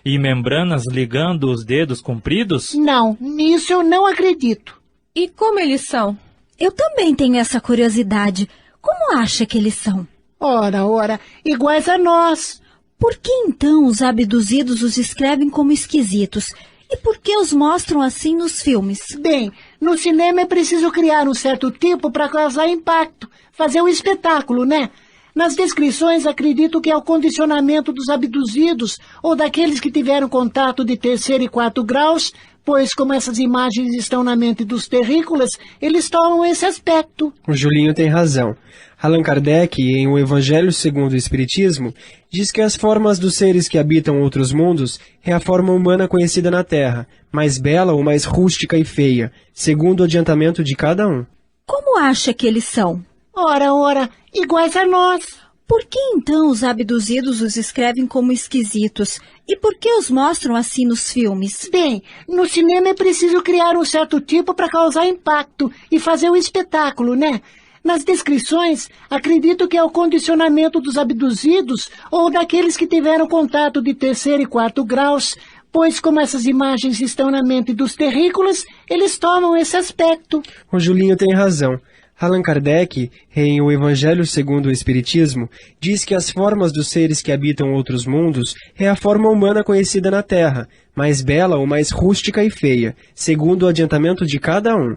Speaker 12: e membranas ligando os dedos compridos?
Speaker 5: Não, nisso eu não acredito.
Speaker 13: E como eles são?
Speaker 14: Eu também tenho essa curiosidade. Como acha que eles são?
Speaker 5: Ora, iguais a nós.
Speaker 14: Por que então os abduzidos os escrevem como esquisitos? E por que os mostram assim nos filmes?
Speaker 5: Bem, no cinema é preciso criar um certo tipo para causar impacto, fazer um espetáculo, né? Nas descrições acredito que é o condicionamento dos abduzidos ou daqueles que tiveram contato de 3º e 4º graus, pois como essas imagens estão na mente dos terrícolas, eles tomam esse aspecto.
Speaker 9: O Julinho tem razão. Allan Kardec, em O Evangelho segundo o Espiritismo, diz que as formas dos seres que habitam outros mundos é a forma humana conhecida na Terra, mais bela ou mais rústica e feia, segundo o adiantamento de cada um.
Speaker 14: Como acha que eles são?
Speaker 5: Ora, iguais a nós.
Speaker 14: Por que então os abduzidos os escrevem como esquisitos? E por que os mostram assim nos filmes?
Speaker 5: Bem, no cinema é preciso criar um certo tipo para causar impacto e fazer um espetáculo, né? Nas descrições, acredito que é o condicionamento dos abduzidos ou daqueles que tiveram contato de 3º e 4º graus, pois como essas imagens estão na mente dos terrícolas, eles tomam esse aspecto.
Speaker 9: O Julinho tem razão. Allan Kardec, em O Evangelho segundo o Espiritismo, diz que as formas dos seres que habitam outros mundos é a forma humana conhecida na Terra, mais bela ou mais rústica e feia, segundo o adiantamento de cada um.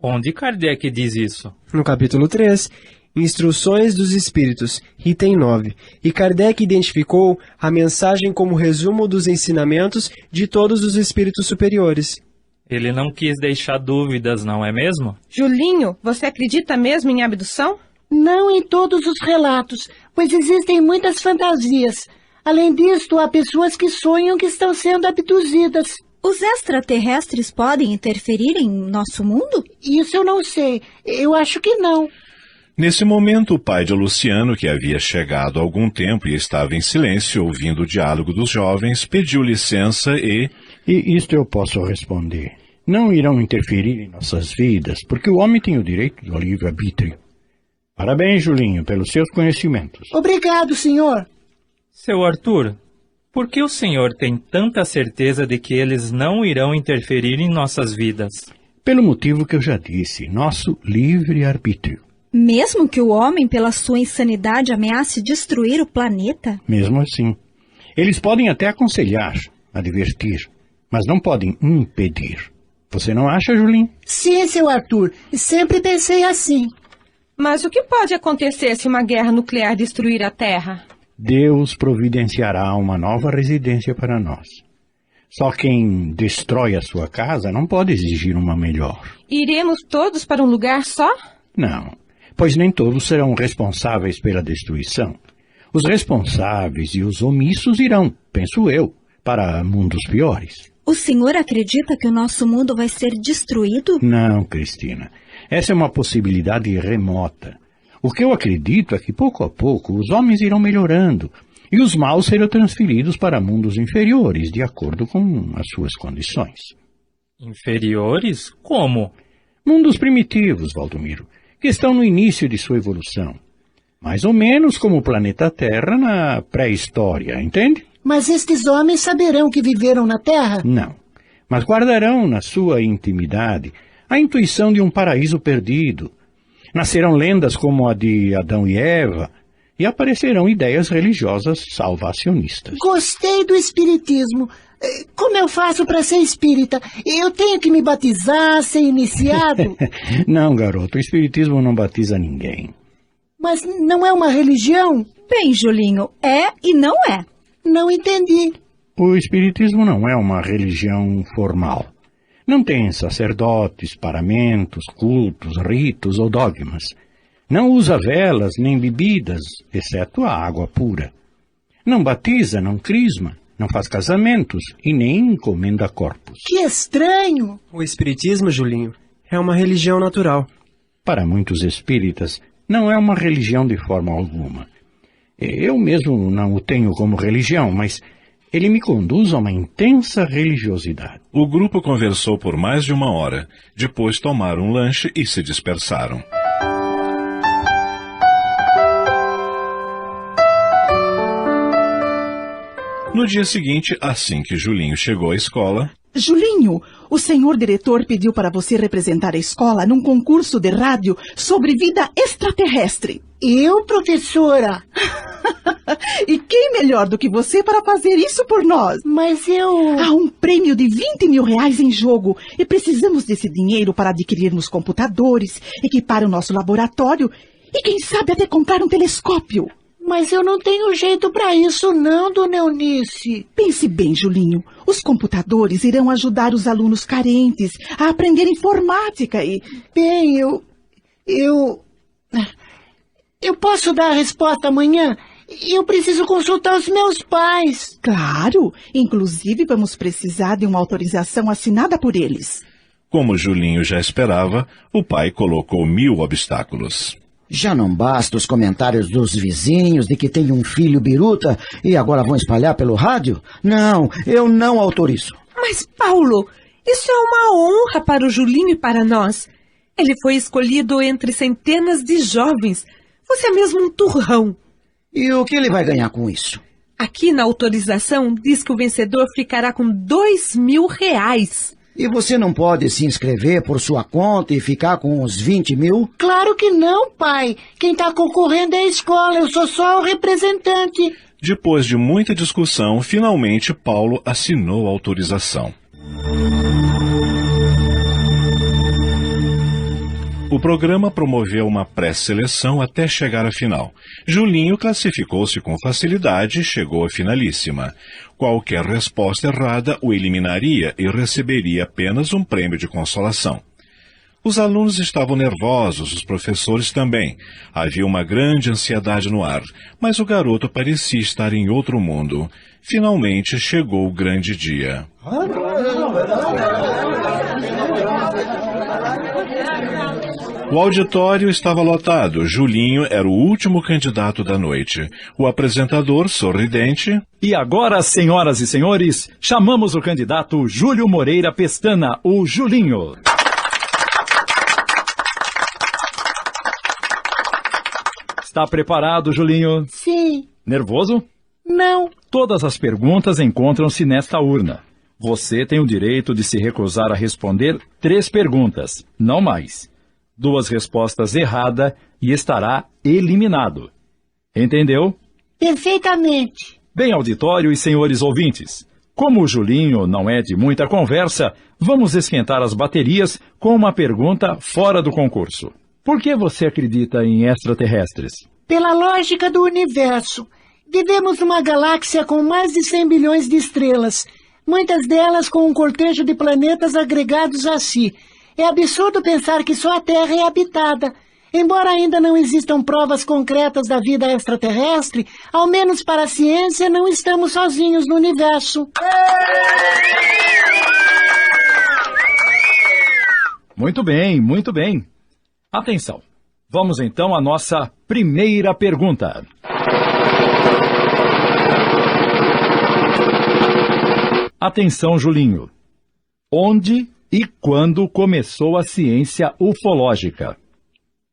Speaker 12: Onde Kardec diz isso?
Speaker 9: No capítulo 3, Instruções dos Espíritos, item 9. E Kardec identificou a mensagem como resumo dos ensinamentos de todos os espíritos superiores.
Speaker 12: Ele não quis deixar dúvidas, não é mesmo?
Speaker 13: Julinho, você acredita mesmo em abdução?
Speaker 5: Não em todos os relatos, pois existem muitas fantasias. Além disto, há pessoas que sonham que estão sendo abduzidas.
Speaker 14: Os extraterrestres podem interferir em nosso mundo?
Speaker 5: Isso eu não sei. Eu acho que não.
Speaker 2: Nesse momento, o pai de Luciano, que havia chegado há algum tempo e estava em silêncio ouvindo o diálogo dos jovens, pediu licença e
Speaker 15: isto eu posso responder. Não irão interferir em nossas vidas, porque o homem tem o direito do livre-arbítrio. Parabéns, Julinho, pelos seus conhecimentos.
Speaker 5: Obrigado, senhor.
Speaker 12: Seu Arthur, por que o senhor tem tanta certeza de que eles não irão interferir em nossas vidas?
Speaker 15: Pelo motivo que eu já disse, nosso livre-arbítrio.
Speaker 14: Mesmo que o homem, pela sua insanidade, ameace destruir o planeta?
Speaker 15: Mesmo assim. Eles podem até aconselhar, advertir, mas não podem impedir. Você não acha, Julinho?
Speaker 5: Sim, seu Arthur. Sempre pensei assim.
Speaker 13: Mas o que pode acontecer se uma guerra nuclear destruir a Terra?
Speaker 15: Deus providenciará uma nova residência para nós. Só quem destrói a sua casa não pode exigir uma melhor.
Speaker 13: Iremos todos para um lugar só?
Speaker 15: Não, pois nem todos serão responsáveis pela destruição. Os responsáveis e os omissos irão, penso eu, para mundos piores.
Speaker 14: O senhor acredita que o nosso mundo vai ser destruído?
Speaker 15: Não, Cristina. Essa é uma possibilidade remota. O que eu acredito é que, pouco a pouco, os homens irão melhorando e os maus serão transferidos para mundos inferiores, de acordo com as suas condições.
Speaker 12: Inferiores? Como?
Speaker 15: Mundos primitivos, Valdomiro, que estão no início de sua evolução. Mais ou menos como o planeta Terra na pré-história, entende?
Speaker 5: Mas estes homens saberão que viveram na Terra?
Speaker 15: Não, mas guardarão na sua intimidade a intuição de um paraíso perdido. Nascerão lendas como a de Adão e Eva e aparecerão ideias religiosas salvacionistas.
Speaker 5: Gostei do espiritismo. Como eu faço para ser espírita? Eu tenho que me batizar, ser iniciado?
Speaker 15: Não, garoto, o espiritismo não batiza ninguém.
Speaker 5: Mas não é uma religião?
Speaker 14: Bem, Julinho, é e não é.
Speaker 5: Não entendi.
Speaker 15: O espiritismo não é uma religião formal. Não tem sacerdotes, paramentos, cultos, ritos ou dogmas. Não usa velas nem bebidas, exceto a água pura. Não batiza, não crisma, não faz casamentos e nem encomenda corpos.
Speaker 5: Que estranho!
Speaker 9: O espiritismo, Julinho, é uma religião natural.
Speaker 15: Para muitos espíritas, não é uma religião de forma alguma. Eu mesmo não o tenho como religião, mas ele me conduz a uma intensa religiosidade.
Speaker 2: O grupo conversou por mais de 1 hora. Depois tomaram um lanche e se dispersaram. No dia seguinte, assim que Julinho chegou à escola...
Speaker 3: Julinho, o senhor diretor pediu para você representar a escola num concurso de rádio sobre vida extraterrestre.
Speaker 5: Eu, professora?
Speaker 3: E quem melhor do que você para fazer isso por nós?
Speaker 5: Mas eu...
Speaker 3: Há um prêmio de 20 mil reais em jogo e precisamos desse dinheiro para adquirirmos computadores, equipar o nosso laboratório e quem sabe até comprar um telescópio.
Speaker 5: Mas eu não tenho jeito para isso não, dona Eunice.
Speaker 3: Pense bem, Julinho. Os computadores irão ajudar os alunos carentes a aprender informática e...
Speaker 5: Bem, eu posso dar a resposta amanhã? Eu preciso consultar os meus pais.
Speaker 3: Claro. Inclusive, vamos precisar de uma autorização assinada por eles.
Speaker 2: Como Julinho já esperava, o pai colocou 1000 obstáculos.
Speaker 8: Já não basta os comentários dos vizinhos de que tem um filho biruta e agora vão espalhar pelo rádio? Não, eu não autorizo.
Speaker 7: Mas, Paulo, isso é uma honra para o Julinho e para nós. Ele foi escolhido entre centenas de jovens. Você é mesmo um turrão.
Speaker 8: E o que ele vai ganhar com isso?
Speaker 7: Aqui na autorização diz que o vencedor ficará com 2.000 reais.
Speaker 8: E você não pode se inscrever por sua conta e ficar com os 20 mil?
Speaker 5: Claro que não, pai. Quem está concorrendo é a escola. Eu sou só o representante.
Speaker 2: Depois de muita discussão, finalmente Paulo assinou a autorização. O programa promoveu uma pré-seleção até chegar à final. Julinho classificou-se com facilidade e chegou à finalíssima. Qualquer resposta errada o eliminaria e receberia apenas um prêmio de consolação. Os alunos estavam nervosos, os professores também. Havia uma grande ansiedade no ar, mas o garoto parecia estar em outro mundo. Finalmente chegou o grande dia. O auditório estava lotado. Julinho era o último candidato da noite. O apresentador, sorridente...
Speaker 1: E agora, senhoras e senhores, chamamos o candidato Júlio Moreira Pestana, o Julinho. Está preparado, Julinho?
Speaker 5: Sim.
Speaker 1: Nervoso?
Speaker 5: Não.
Speaker 1: Todas as perguntas encontram-se nesta urna. Você tem o direito de se recusar a responder 3 perguntas, não mais. 2 respostas erradas e estará eliminado. Entendeu?
Speaker 5: Perfeitamente.
Speaker 1: Bem, auditório e senhores ouvintes, como o Julinho não é de muita conversa, vamos esquentar as baterias com uma pergunta fora do concurso. Por que você acredita em extraterrestres?
Speaker 5: Pela lógica do universo. Vivemos numa galáxia com mais de 100 bilhões de estrelas. muitas delas com um cortejo de planetas agregados a si. É absurdo pensar que só a Terra é habitada. Embora ainda não existam provas concretas da vida extraterrestre, ao menos para a ciência não estamos sozinhos no universo.
Speaker 1: Muito bem, muito bem. Atenção. Vamos então à nossa primeira pergunta. Atenção, Julinho. Onde e quando começou a ciência ufológica?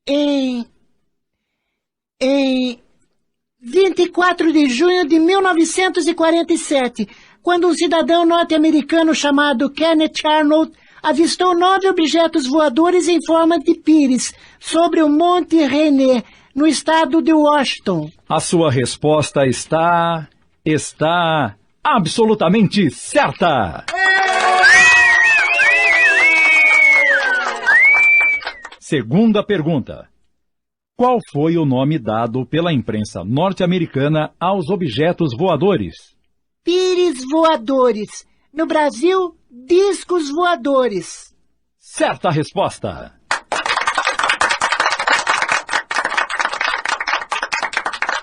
Speaker 5: Em 24 de junho de 1947, quando um cidadão norte-americano chamado Kenneth Arnold avistou 9 objetos voadores em forma de pires sobre o Monte René, no estado de Washington.
Speaker 1: A sua resposta está absolutamente certa! Segunda pergunta. Qual foi o nome dado pela imprensa norte-americana aos objetos voadores?
Speaker 5: Pires voadores. No Brasil, discos voadores.
Speaker 1: Certa resposta.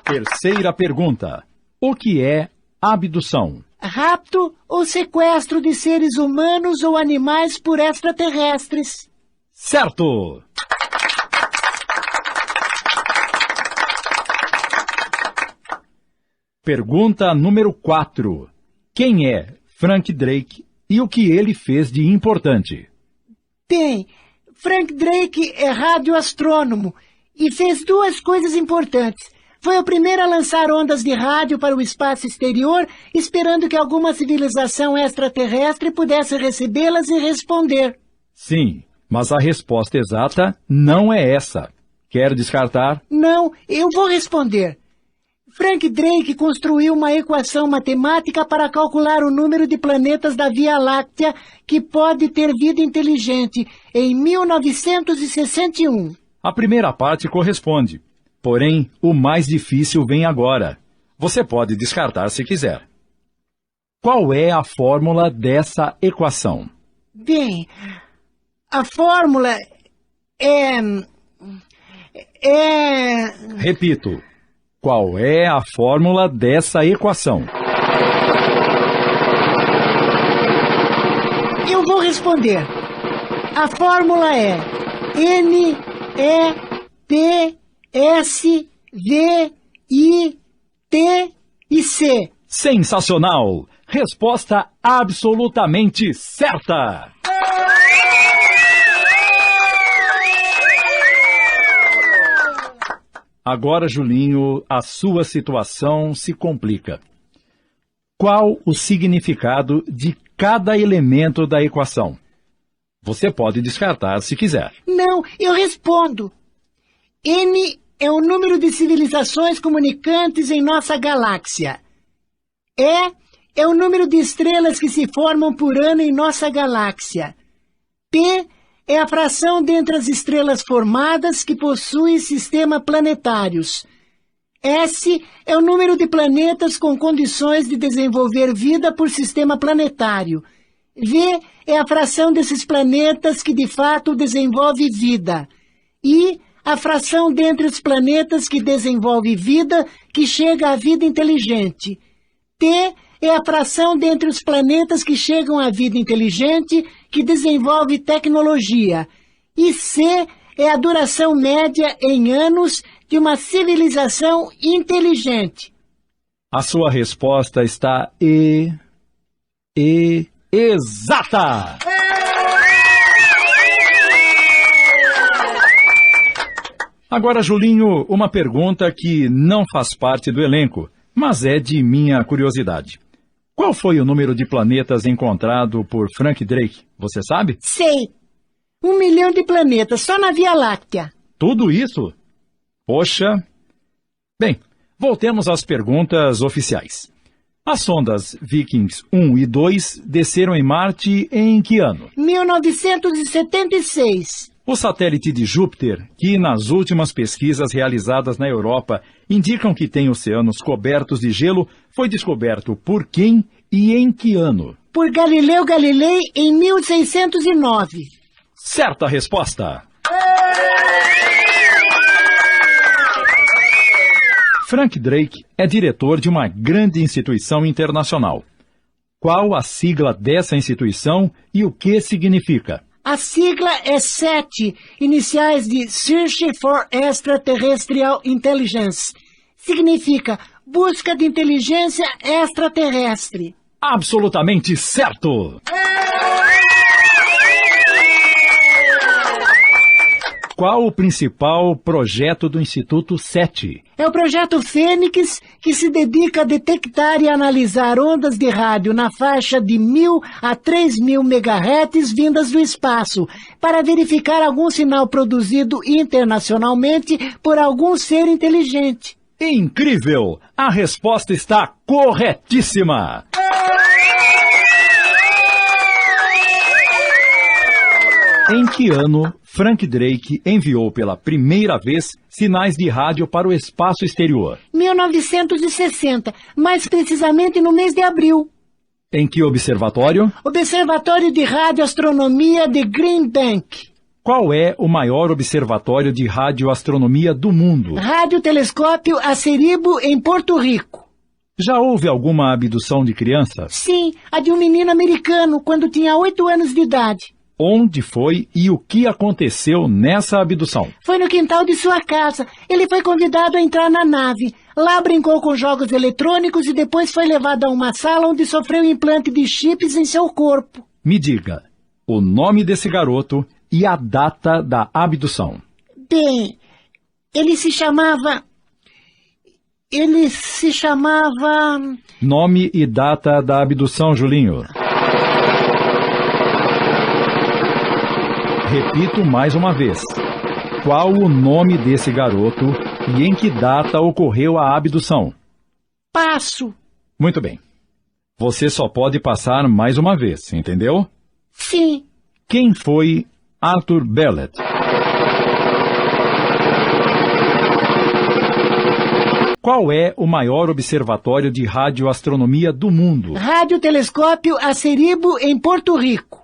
Speaker 1: Terceira pergunta. O que é abdução?
Speaker 5: Rapto ou sequestro de seres humanos ou animais por extraterrestres.
Speaker 1: Certo! Pergunta número 4. Quem é Frank Drake e o que ele fez de importante?
Speaker 5: Bem, Frank Drake é radioastrônomo e fez 2 coisas importantes. Foi o primeiro a lançar ondas de rádio para o espaço exterior, esperando que alguma civilização extraterrestre pudesse recebê-las e responder.
Speaker 1: Sim, mas a resposta exata não é essa. Quer descartar?
Speaker 5: Não, eu vou responder. Frank Drake construiu uma equação matemática para calcular o número de planetas da Via Láctea que pode ter vida inteligente em 1961.
Speaker 1: A primeira parte corresponde. Porém, o mais difícil vem agora. Você pode descartar se quiser. Qual é a fórmula dessa equação?
Speaker 5: Bem, a fórmula é...
Speaker 1: Repito. Qual é a fórmula dessa equação?
Speaker 5: Eu vou responder. A fórmula é NEPSVITC.
Speaker 1: Sensacional! Resposta absolutamente certa! Agora, Julinho, a sua situação se complica. Qual o significado de cada elemento da equação? Você pode descartar se quiser.
Speaker 5: Não, eu respondo. N é o número de civilizações comunicantes em nossa galáxia. E é o número de estrelas que se formam por ano em nossa galáxia. P é a fração dentre as estrelas formadas que possuem sistema planetários. S é o número de planetas com condições de desenvolver vida por sistema planetário. V é a fração desses planetas que de fato desenvolve vida. I, a fração dentre os planetas que desenvolve vida que chega à vida inteligente. T é a fração dentre os planetas que chegam à vida inteligente que desenvolve tecnologia. E C é a duração média em anos de uma civilização inteligente.
Speaker 1: A sua resposta está exata! Agora, Julinho, uma pergunta que não faz parte do elenco, mas é de minha curiosidade. Qual foi o número de planetas encontrado por Frank Drake? Você sabe?
Speaker 5: Sei. 1 milhão de planetas só na Via Láctea.
Speaker 1: Tudo isso? Poxa. Bem, voltemos às perguntas oficiais. As sondas Vikings 1 e 2 desceram em Marte em que ano?
Speaker 5: 1976.
Speaker 1: O satélite de Júpiter, que nas últimas pesquisas realizadas na Europa indicam que tem oceanos cobertos de gelo, foi descoberto por quem e em que ano?
Speaker 5: Por Galileu Galilei em 1609.
Speaker 1: Certa resposta! Frank Drake é diretor de uma grande instituição internacional. Qual a sigla dessa instituição e o que significa?
Speaker 5: A sigla é SETI, iniciais de Search for Extraterrestrial Intelligence. Significa Busca de Inteligência Extraterrestre.
Speaker 1: Absolutamente certo! Qual o principal projeto do Instituto SETI?
Speaker 5: É o projeto Fênix, que se dedica a detectar e analisar ondas de rádio na faixa de 1.000 a 3.000 MHz vindas do espaço, para verificar algum sinal produzido internacionalmente por algum ser inteligente.
Speaker 1: Incrível! A resposta está corretíssima! Em que ano Frank Drake enviou pela primeira vez sinais de rádio para o espaço exterior?
Speaker 5: 1960, mais precisamente no mês de abril.
Speaker 1: Em que observatório?
Speaker 5: Observatório de Radioastronomia de Green Bank.
Speaker 1: Qual é o maior observatório de radioastronomia do mundo?
Speaker 5: Radiotelescópio Aceribo, em Porto Rico.
Speaker 1: Já houve alguma abdução de crianças?
Speaker 5: Sim, a de um menino americano, quando tinha 8 anos de idade.
Speaker 1: Onde foi e o que aconteceu nessa abdução?
Speaker 5: Foi no quintal de sua casa. Ele foi convidado a entrar na nave. Lá brincou com jogos eletrônicos e depois foi levado a uma sala onde sofreu implante de chips em seu corpo.
Speaker 1: Me diga o nome desse garoto e a data da abdução.
Speaker 5: Bem, ele se chamava...
Speaker 1: Nome e data da abdução, Julinho. Repito mais uma vez. Qual o nome desse garoto e em que data ocorreu a abdução?
Speaker 5: Passo.
Speaker 1: Muito bem. Você só pode passar mais uma vez, entendeu?
Speaker 5: Sim.
Speaker 1: Quem foi Arthur Bellet? Qual é o maior observatório de radioastronomia do mundo?
Speaker 5: Radiotelescópio Aceribo, em Porto Rico.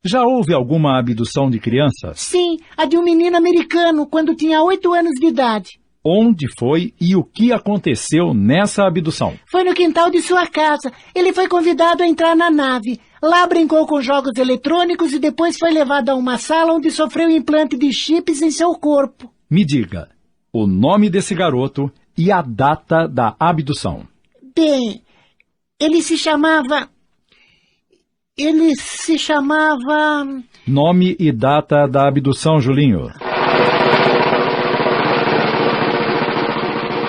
Speaker 1: Já houve alguma abdução de crianças?
Speaker 5: Sim, a de um menino americano, quando tinha 8 anos de idade.
Speaker 1: Onde foi e o que aconteceu nessa abdução?
Speaker 5: Foi no quintal de sua casa. Ele foi convidado a entrar na nave. Lá brincou com jogos eletrônicos e depois foi levado a uma sala onde sofreu implante de chips em seu corpo.
Speaker 1: Me diga o nome desse garoto e a data da abdução.
Speaker 5: Bem, ele se chamava...
Speaker 1: Nome e data da abdução, Julinho.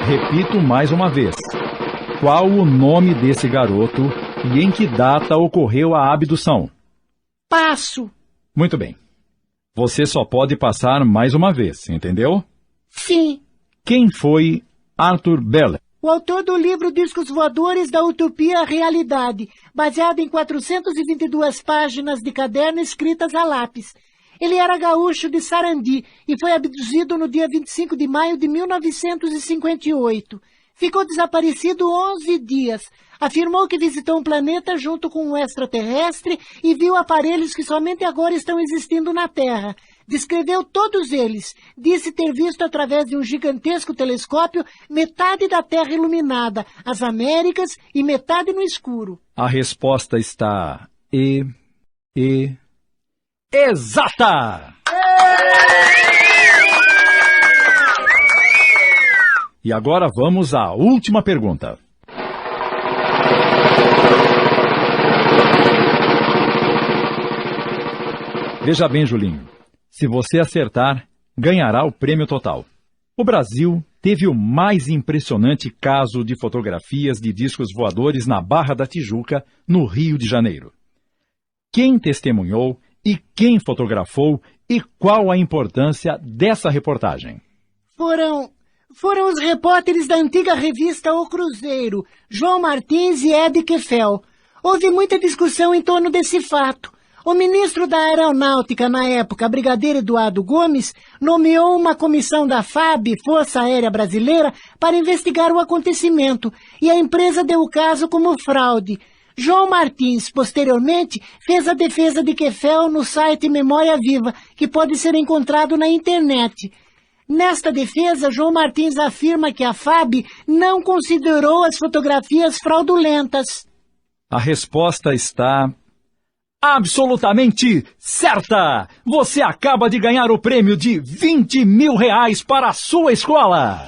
Speaker 1: Repito mais uma vez. Qual o nome desse garoto e em que data ocorreu a abdução?
Speaker 5: Passo.
Speaker 1: Muito bem. Você só pode passar mais uma vez, entendeu?
Speaker 5: Sim.
Speaker 1: Quem foi Arthur Bellet?
Speaker 5: O autor do livro Discos Voadores da Utopia à Realidade, baseado em 422 páginas de caderno escritas a lápis. Ele era gaúcho de Sarandi e foi abduzido no dia 25 de maio de 1958. Ficou desaparecido 11 dias. Afirmou que visitou um planeta junto com um extraterrestre e viu aparelhos que somente agora estão existindo na Terra. Descreveu todos eles. Disse ter visto através de um gigantesco telescópio metade da Terra iluminada, as Américas e metade no escuro.
Speaker 1: A resposta está... Exata! E agora vamos à última pergunta. Veja bem, Julinho. Se você acertar, ganhará o prêmio total. O Brasil teve o mais impressionante caso de fotografias de discos voadores na Barra da Tijuca, no Rio de Janeiro. Quem testemunhou e quem fotografou e qual a importância dessa reportagem?
Speaker 5: Foram os repórteres da antiga revista O Cruzeiro, João Martins e Ed Keffel. Houve muita discussão em torno desse fato. O ministro da Aeronáutica na época, brigadeiro Eduardo Gomes, nomeou uma comissão da FAB, Força Aérea Brasileira, para investigar o acontecimento, e a empresa deu o caso como fraude. João Martins, posteriormente, fez a defesa de Kefel no site Memória Viva, que pode ser encontrado na internet. Nesta defesa, João Martins afirma que a FAB não considerou as fotografias fraudulentas.
Speaker 1: A resposta está absolutamente certa! Você acaba de ganhar o prêmio de R$20 mil para a sua escola!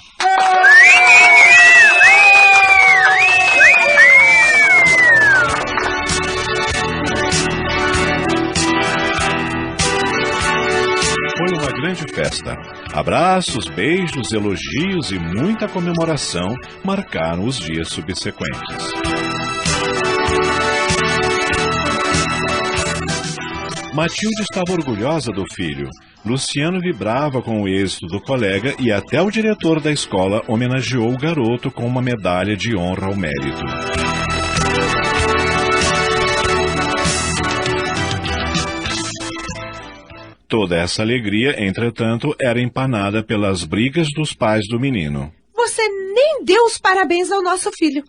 Speaker 2: Foi uma grande festa. Abraços, beijos, elogios e muita comemoração marcaram os dias subsequentes. Matilde estava orgulhosa do filho. Luciano vibrava com o êxito do colega e até o diretor da escola homenageou o garoto com uma medalha de honra ao mérito. Toda essa alegria, entretanto, era empanada pelas brigas dos pais do menino.
Speaker 7: Você nem deu os parabéns ao nosso filho.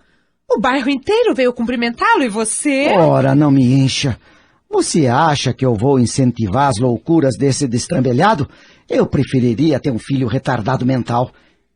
Speaker 7: O bairro inteiro veio cumprimentá-lo e você...
Speaker 8: Ora, não me encha. Você acha que eu vou incentivar as loucuras desse destrambelhado? Eu preferiria ter um filho retardado mental.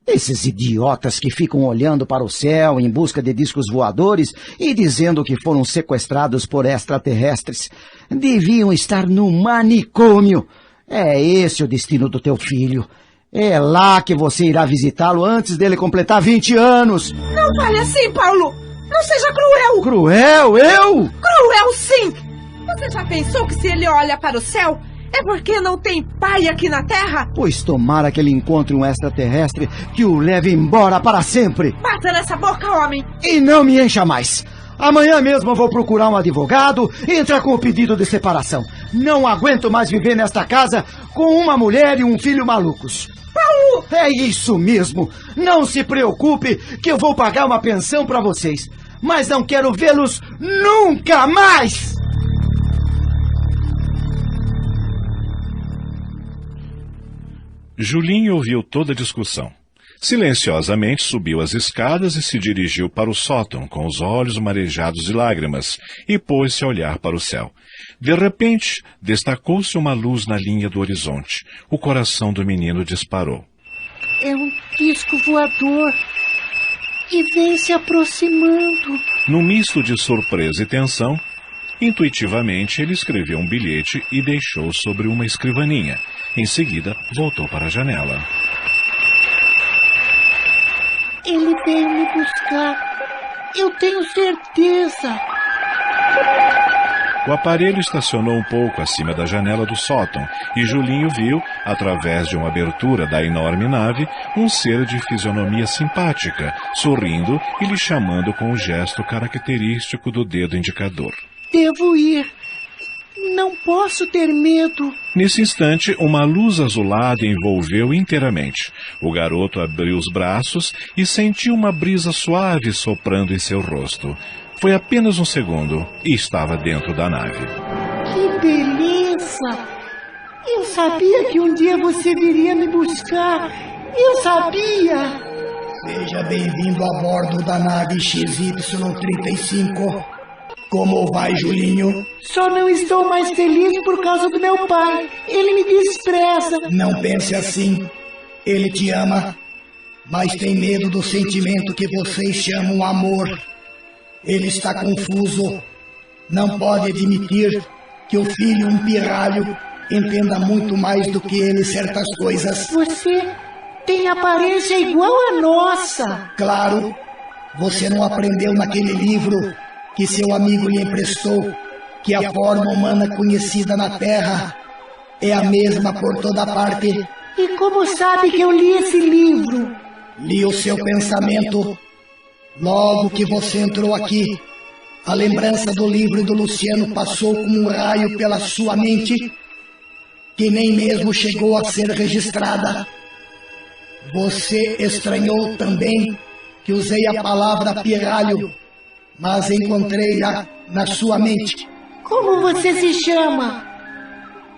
Speaker 8: Esses idiotas que ficam olhando para o céu em busca de discos voadores e dizendo que foram sequestrados por extraterrestres. Deviam estar no manicômio. É esse o destino do teu filho. É lá que você irá visitá-lo antes dele completar 20 anos.
Speaker 7: Não fale assim, Paulo. Não seja cruel.
Speaker 8: Cruel? Eu?
Speaker 7: Cruel, sim. Você já pensou que se ele olha para o céu, é porque não tem pai aqui na Terra?
Speaker 8: Pois tomara que ele encontre um extraterrestre que o leve embora para sempre.
Speaker 7: Bata nessa boca, homem.
Speaker 8: E não me encha mais. Amanhã mesmo eu vou procurar um advogado e entrar com o pedido de separação. Não aguento mais viver nesta casa com uma mulher e um filho malucos.
Speaker 7: Paulo!
Speaker 8: É isso mesmo. Não se preocupe que eu vou pagar uma pensão para vocês. Mas não quero vê-los nunca mais!
Speaker 2: Julinho ouviu toda a discussão. Silenciosamente subiu as escadas e se dirigiu para o sótão, com os olhos marejados de lágrimas, e pôs-se a olhar para o céu. De repente, destacou-se uma luz na linha do horizonte. O coração do menino disparou.
Speaker 5: É um disco voador e vem se aproximando.
Speaker 2: Num misto de surpresa e tensão, intuitivamente ele escreveu um bilhete e deixou sobre uma escrivaninha. Em seguida, voltou para a janela.
Speaker 5: Ele veio me buscar. Eu tenho certeza.
Speaker 2: O aparelho estacionou um pouco acima da janela do sótão e Julinho viu, através de uma abertura da enorme nave, um ser de fisionomia simpática, sorrindo e lhe chamando com um gesto característico do dedo indicador.
Speaker 5: Devo ir. Não posso ter medo.
Speaker 2: Nesse instante, uma luz azulada envolveu inteiramente. O garoto abriu os braços e sentiu uma brisa suave soprando em seu rosto. Foi apenas um segundo e estava dentro da nave.
Speaker 5: Que beleza! Eu sabia que um dia você viria me buscar. Eu sabia!
Speaker 11: Seja bem-vindo a bordo da nave XY-35. Como vai, Julinho?
Speaker 5: Só não estou mais feliz por causa do meu pai. Ele me despreza.
Speaker 11: Não pense assim. Ele te ama, mas tem medo do sentimento que vocês chamam amor. Ele está confuso. Não pode admitir que o filho, um pirralho, entenda muito mais do que ele certas coisas.
Speaker 5: Você tem aparência igual à nossa.
Speaker 11: Claro. Você não aprendeu naquele livro que seu amigo lhe emprestou, que a forma humana conhecida na Terra é a mesma por toda parte.
Speaker 5: E como sabe que eu li esse livro?
Speaker 11: Li o seu pensamento. Logo que você entrou aqui, a lembrança do livro do Luciano passou como um raio pela sua mente, que nem mesmo chegou a ser registrada. Você estranhou também que usei a palavra pirralho, mas encontrei-a na sua mente.
Speaker 5: Como você se chama?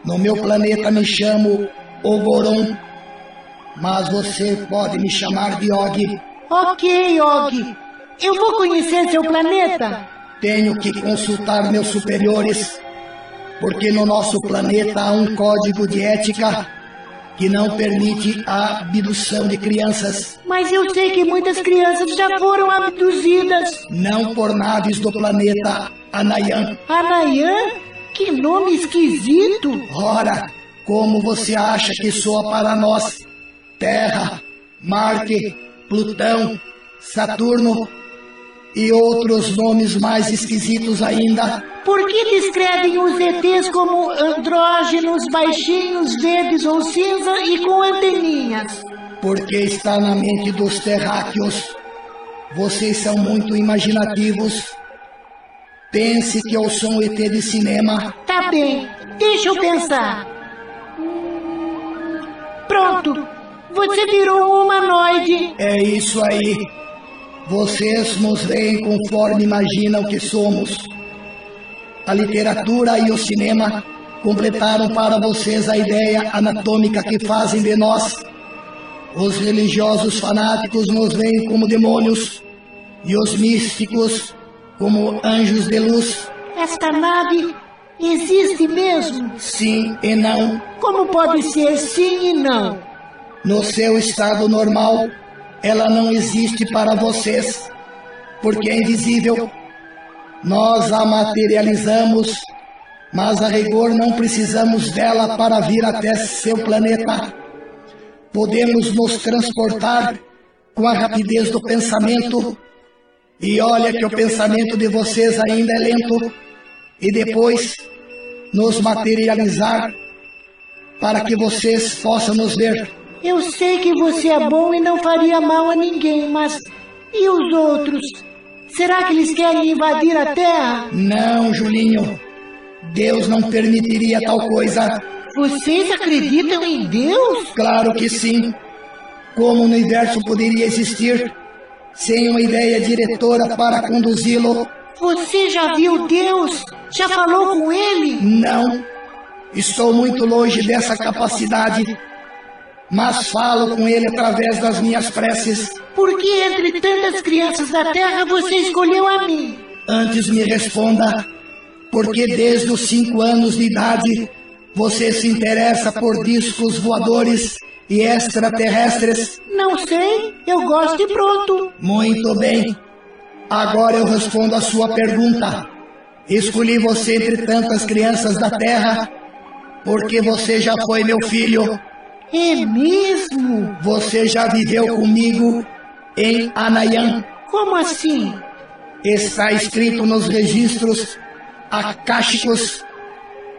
Speaker 11: No meu planeta me chamo Ogoron, mas você pode me chamar de Og.
Speaker 5: Ok, Og. Eu vou conhecer seu planeta.
Speaker 11: Tenho que consultar meus superiores, porque no nosso planeta há um código de ética que não permite a abdução de crianças.
Speaker 5: Mas eu sei que muitas crianças já foram abduzidas.
Speaker 11: Não por naves do planeta Anayan.
Speaker 5: Anayan? Que nome esquisito.
Speaker 11: Ora, como você acha que soa para nós? Terra, Marte, Plutão, Saturno e outros nomes mais esquisitos ainda.
Speaker 5: Por que descrevem os ETs como andrógenos, baixinhos, verdes ou cinza e com anteninhas?
Speaker 11: Porque está na mente dos terráqueos. Vocês são muito imaginativos. Pense que eu sou um ET de cinema.
Speaker 5: Tá bem, deixa eu pensar. Pronto, você virou um humanoide.
Speaker 11: É isso aí. Vocês nos veem conforme imaginam que somos. A literatura e o cinema completaram para vocês a ideia anatômica que fazem de nós. Os religiosos fanáticos nos veem como demônios e os místicos como anjos de luz.
Speaker 5: Esta nave existe mesmo?
Speaker 11: Sim e não.
Speaker 5: Como pode ser sim e não?
Speaker 11: No seu estado normal, ela não existe para vocês, porque é invisível. Nós a materializamos, mas a rigor não precisamos dela para vir até seu planeta. Podemos nos transportar com a rapidez do pensamento, e olha que o pensamento de vocês ainda é lento, e depois nos materializar para que vocês possam nos ver.
Speaker 5: Eu sei que você é bom e não faria mal a ninguém, mas e os outros? Será que eles querem invadir a Terra?
Speaker 11: Não, Julinho. Deus não permitiria tal coisa.
Speaker 5: Vocês acreditam em Deus?
Speaker 11: Claro que sim. Como o universo poderia existir sem uma ideia diretora para conduzi-lo?
Speaker 5: Você já viu Deus? Já falou com Ele?
Speaker 11: Não. Estou muito longe dessa capacidade. Mas falo com Ele através das minhas preces.
Speaker 5: Por que entre tantas crianças da Terra você escolheu a mim?
Speaker 11: Antes me responda, porque desde os 5 anos de idade você se interessa por discos voadores e extraterrestres?
Speaker 5: Não sei, eu gosto e pronto.
Speaker 11: Muito bem. Agora eu respondo a sua pergunta. Escolhi você entre tantas crianças da Terra porque você já foi meu filho.
Speaker 5: É mesmo?
Speaker 11: Você já viveu comigo em Anayan.
Speaker 5: Como assim?
Speaker 11: Está escrito nos registros akáshicos.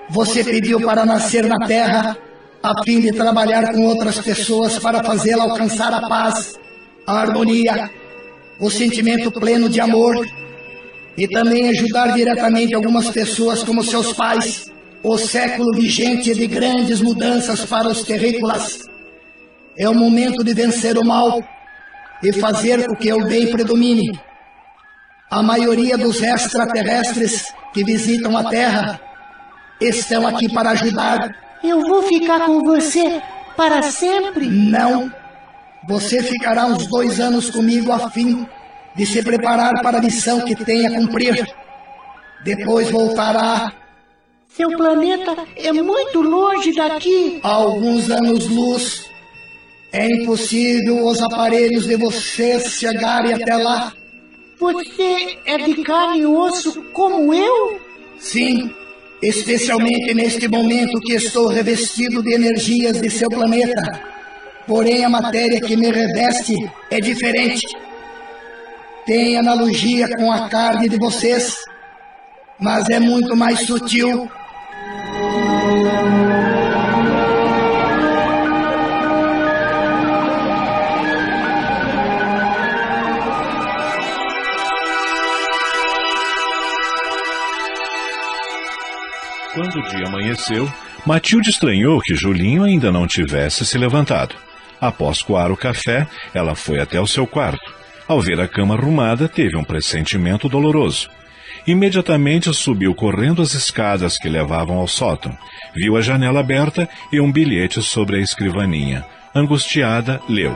Speaker 11: Você pediu para nascer na Terra a fim de trabalhar com outras pessoas para fazê-la alcançar a paz, a harmonia, o sentimento pleno de amor e também ajudar diretamente algumas pessoas como seus pais. O século vigente de grandes mudanças para os terrícolas. É o momento de vencer o mal e fazer com que o bem predomine. A maioria dos extraterrestres que visitam a Terra estão aqui para ajudar.
Speaker 5: Eu vou ficar com você para sempre?
Speaker 11: Não. Você ficará uns 2 anos comigo a fim de se preparar para a missão que tem a cumprir. Depois voltará.
Speaker 5: Seu planeta é muito longe daqui.
Speaker 11: Há alguns anos-luz. É impossível os aparelhos de vocês chegarem até lá.
Speaker 5: Você é de carne e osso como eu?
Speaker 11: Sim, especialmente neste momento que estou revestido de energias de seu planeta. Porém, a matéria que me reveste é diferente. Tem analogia com a carne de vocês, mas é muito mais sutil.
Speaker 2: Quando o dia amanheceu, Matilde estranhou que Julinho ainda não tivesse se levantado. Após coar o café, ela foi até o seu quarto. Ao ver a cama arrumada, teve um pressentimento doloroso. Imediatamente subiu correndo as escadas que levavam ao sótão. Viu a janela aberta e um bilhete sobre a escrivaninha. Angustiada, leu: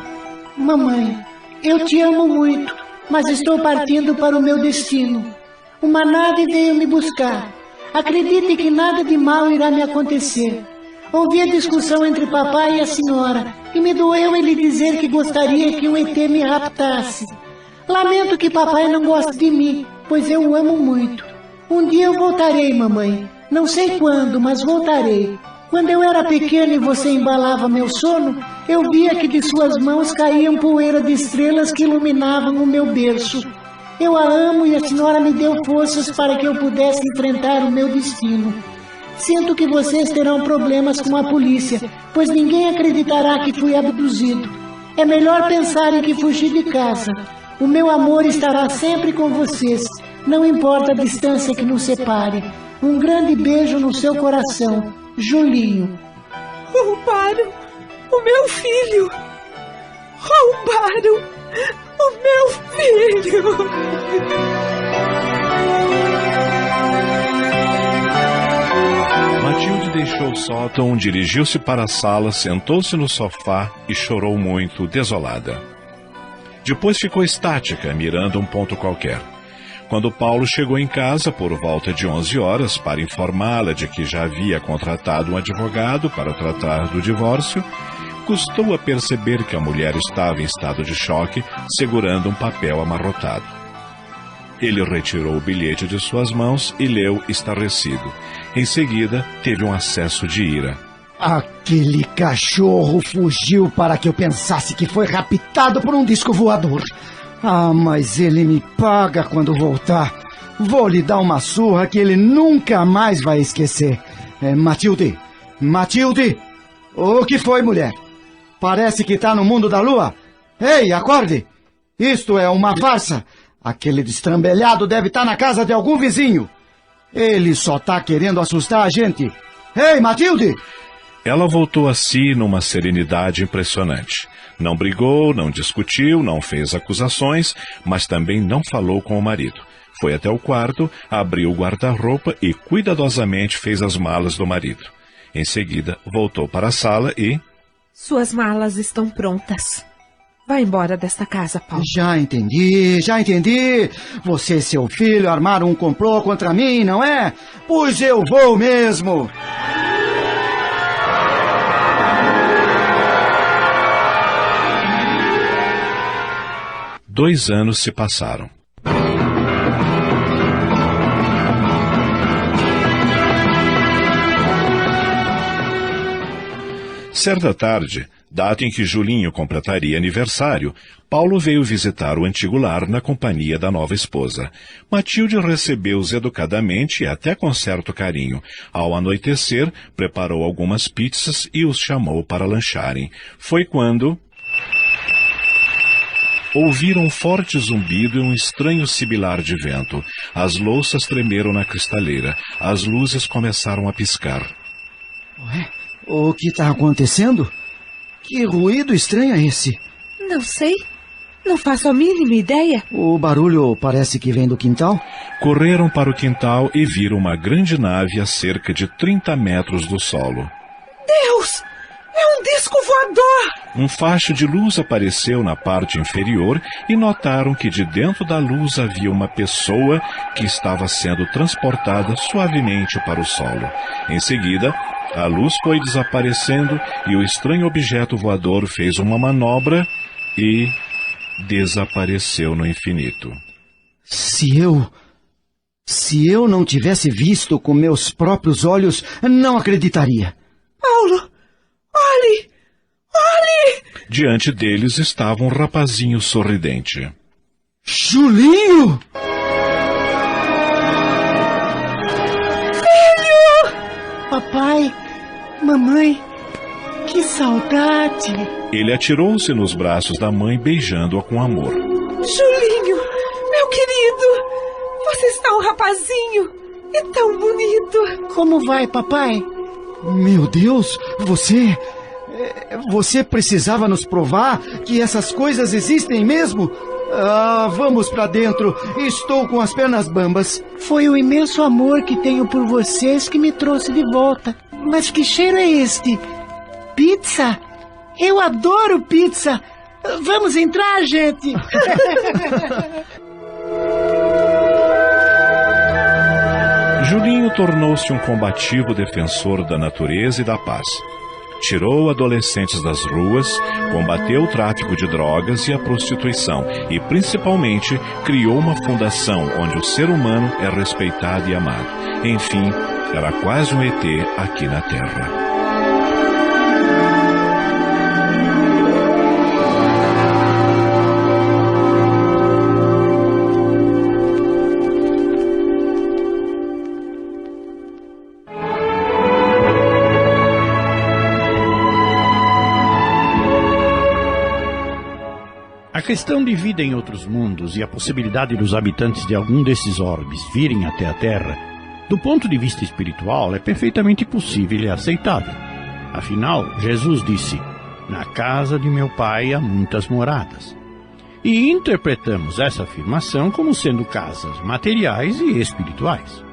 Speaker 5: Mamãe, eu te amo muito, mas estou partindo para o meu destino. Uma nave veio me buscar. Acredite que nada de mal irá me acontecer. Ouvi a discussão entre papai e a senhora, e me doeu ele dizer que gostaria que um ET me raptasse. Lamento que papai não goste de mim, pois eu o amo muito. Um dia eu voltarei, mamãe. Não sei quando, mas voltarei. Quando eu era pequeno e você embalava meu sono, eu via que de suas mãos caíam poeira de estrelas que iluminavam o meu berço. Eu a amo e a senhora me deu forças para que eu pudesse enfrentar o meu destino. Sinto que vocês terão problemas com a polícia, pois ninguém acreditará que fui abduzido. É melhor pensarem que fugi de casa. O meu amor estará sempre com vocês, não importa a distância que nos separe. Um grande beijo no seu coração, Julinho.
Speaker 7: Roubaram o meu filho! Roubaram o meu filho!
Speaker 2: Matilde deixou o sótão, dirigiu-se para a sala, sentou-se no sofá e chorou muito, desolada. Depois ficou estática, mirando um ponto qualquer. Quando Paulo chegou em casa, por volta de 11 horas, para informá-la de que já havia contratado um advogado para tratar do divórcio, custou a perceber que a mulher estava em estado de choque, segurando um papel amarrotado. Ele retirou o bilhete de suas mãos e leu estarrecido. Em seguida, teve um acesso de ira.
Speaker 8: Aquele cachorro fugiu para que eu pensasse que foi raptado por um disco voador. Ah, mas ele me paga quando voltar. Vou lhe dar uma surra que ele nunca mais vai esquecer. Matilde! Matilde! O que foi, mulher? Parece que tá no mundo da lua. Ei, acorde! Isto é uma farsa. Aquele destrambelhado deve estar na casa de algum vizinho. Ele só tá querendo assustar a gente. Ei, Matilde!
Speaker 2: Ela voltou a si numa serenidade impressionante. Não brigou, não discutiu, não fez acusações, mas também não falou com o marido. Foi até o quarto, abriu o guarda-roupa e cuidadosamente fez as malas do marido. Em seguida, voltou para a sala e...
Speaker 7: Suas malas estão prontas. Vá embora desta casa, Paulo.
Speaker 8: Já entendi. Você e seu filho armaram um complô contra mim, não é? Pois eu vou mesmo.
Speaker 2: Dois anos se passaram. Certa tarde, data em que Julinho completaria aniversário, Paulo veio visitar o antigo lar na companhia da nova esposa. Matilde recebeu-os educadamente e até com certo carinho. Ao anoitecer, preparou algumas pizzas e os chamou para lancharem. Foi quando... ouviram um forte zumbido e um estranho sibilar de vento. As louças tremeram na cristaleira. As luzes começaram a piscar.
Speaker 8: Ué, o que está acontecendo? Que ruído estranho é esse?
Speaker 7: Não sei. Não faço a mínima ideia.
Speaker 8: O barulho parece que vem do quintal.
Speaker 2: Correram para o quintal e viram uma grande nave a cerca de 30 metros do solo.
Speaker 7: Deus! É um disco voador!
Speaker 2: Um facho de luz apareceu na parte inferior e notaram que de dentro da luz havia uma pessoa que estava sendo transportada suavemente para o solo. Em seguida, a luz foi desaparecendo e o estranho objeto voador fez uma manobra e desapareceu no infinito.
Speaker 8: Se eu não tivesse visto com meus próprios olhos, não acreditaria.
Speaker 7: Paulo! Olhe! Olhe!
Speaker 2: Diante deles estava um rapazinho sorridente.
Speaker 8: Julinho!
Speaker 5: Filho! Papai, mamãe, que saudade!
Speaker 2: Ele atirou-se nos braços da mãe, beijando-a com amor.
Speaker 7: Julinho, meu querido, você está um rapazinho e tão bonito.
Speaker 5: Como vai, papai?
Speaker 8: Meu Deus, você precisava nos provar que essas coisas existem mesmo? Vamos pra dentro. Estou com as pernas bambas.
Speaker 5: Foi o imenso amor que tenho por vocês que me trouxe de volta. Mas que cheiro é este? Pizza? Eu adoro pizza. Vamos entrar, gente.
Speaker 2: Julinho tornou-se um combativo defensor da natureza e da paz. Tirou adolescentes das ruas, combateu o tráfico de drogas e a prostituição e, principalmente, criou uma fundação onde o ser humano é respeitado e amado. Enfim, era quase um ET aqui na Terra.
Speaker 15: A questão de vida em outros mundos e a possibilidade dos habitantes de algum desses orbes virem até a Terra, do ponto de vista espiritual, é perfeitamente possível e aceitável. Afinal, Jesus disse, na casa de meu Pai há muitas moradas. E interpretamos essa afirmação como sendo casas materiais e espirituais.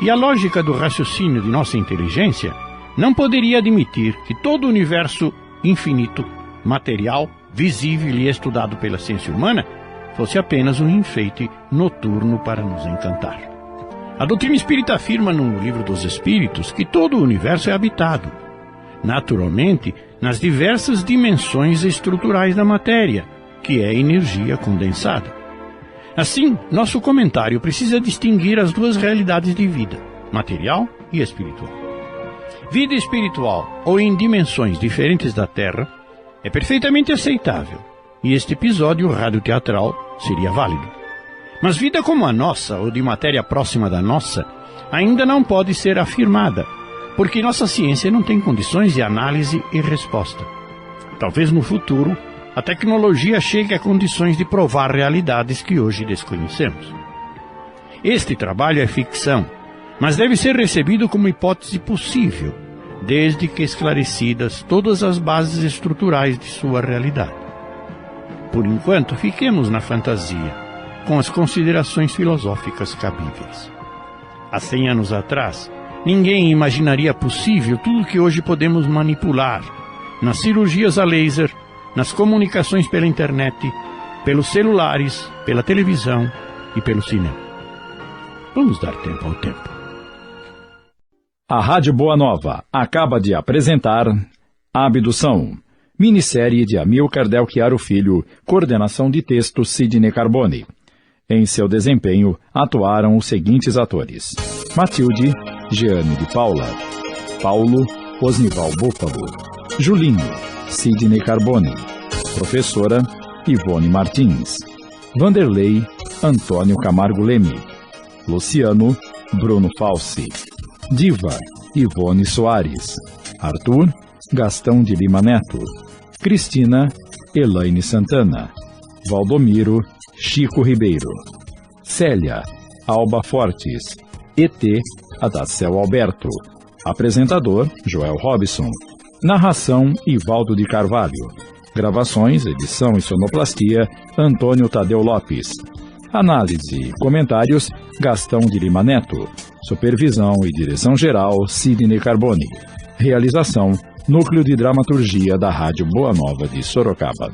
Speaker 15: E a lógica do raciocínio de nossa inteligência não poderia admitir que todo o universo infinito, material, visível e estudado pela ciência humana, fosse apenas um enfeite noturno para nos encantar. A doutrina espírita afirma no Livro dos Espíritos que todo o universo é habitado, naturalmente, nas diversas dimensões estruturais da matéria, que é energia condensada. Assim, nosso comentário precisa distinguir as duas realidades de vida, material e espiritual. Vida espiritual ou em dimensões diferentes da Terra é perfeitamente aceitável, e este episódio radioteatral seria válido. Mas vida como a nossa, ou de matéria próxima da nossa, ainda não pode ser afirmada, porque nossa ciência não tem condições de análise e resposta. Talvez no futuro, a tecnologia chegue a condições de provar realidades que hoje desconhecemos. Este trabalho é ficção, mas deve ser recebido como hipótese possível, desde que esclarecidas todas as bases estruturais de sua realidade. Por enquanto, fiquemos na fantasia, com as considerações filosóficas cabíveis. Há 100 anos atrás, ninguém imaginaria possível tudo que hoje podemos manipular, nas cirurgias a laser, nas comunicações pela internet, pelos celulares, pela televisão e pelo cinema. Vamos dar tempo ao tempo.
Speaker 1: A Rádio Boa Nova acaba de apresentar Abdução, minissérie de Amilcar Del Chiaro Filho, coordenação de texto Sidney Carbone. Em seu desempenho, atuaram os seguintes atores: Matilde, Jeane de Paula; Paulo, Osnival Búfalo; Julinho, Sidney Carbone; Professora, Ivone Martins; Vanderlei, Antônio Camargo Leme; Luciano, Bruno Falsi; Diva, Ivone Soares; Arthur, Gastão de Lima Neto; Cristina, Elaine Santana; Valdomiro, Chico Ribeiro; Célia, Alba Fortes; ET, Adacel Alberto; Apresentador, Joel Robson; Narração, Ivaldo de Carvalho; Gravações, edição e sonoplastia, Antônio Tadeu Lopes; Análise e comentários, Gastão de Lima Neto; Supervisão e direção geral, Sidney Carbone; Realização, Núcleo de Dramaturgia da Rádio Boa Nova de Sorocaba.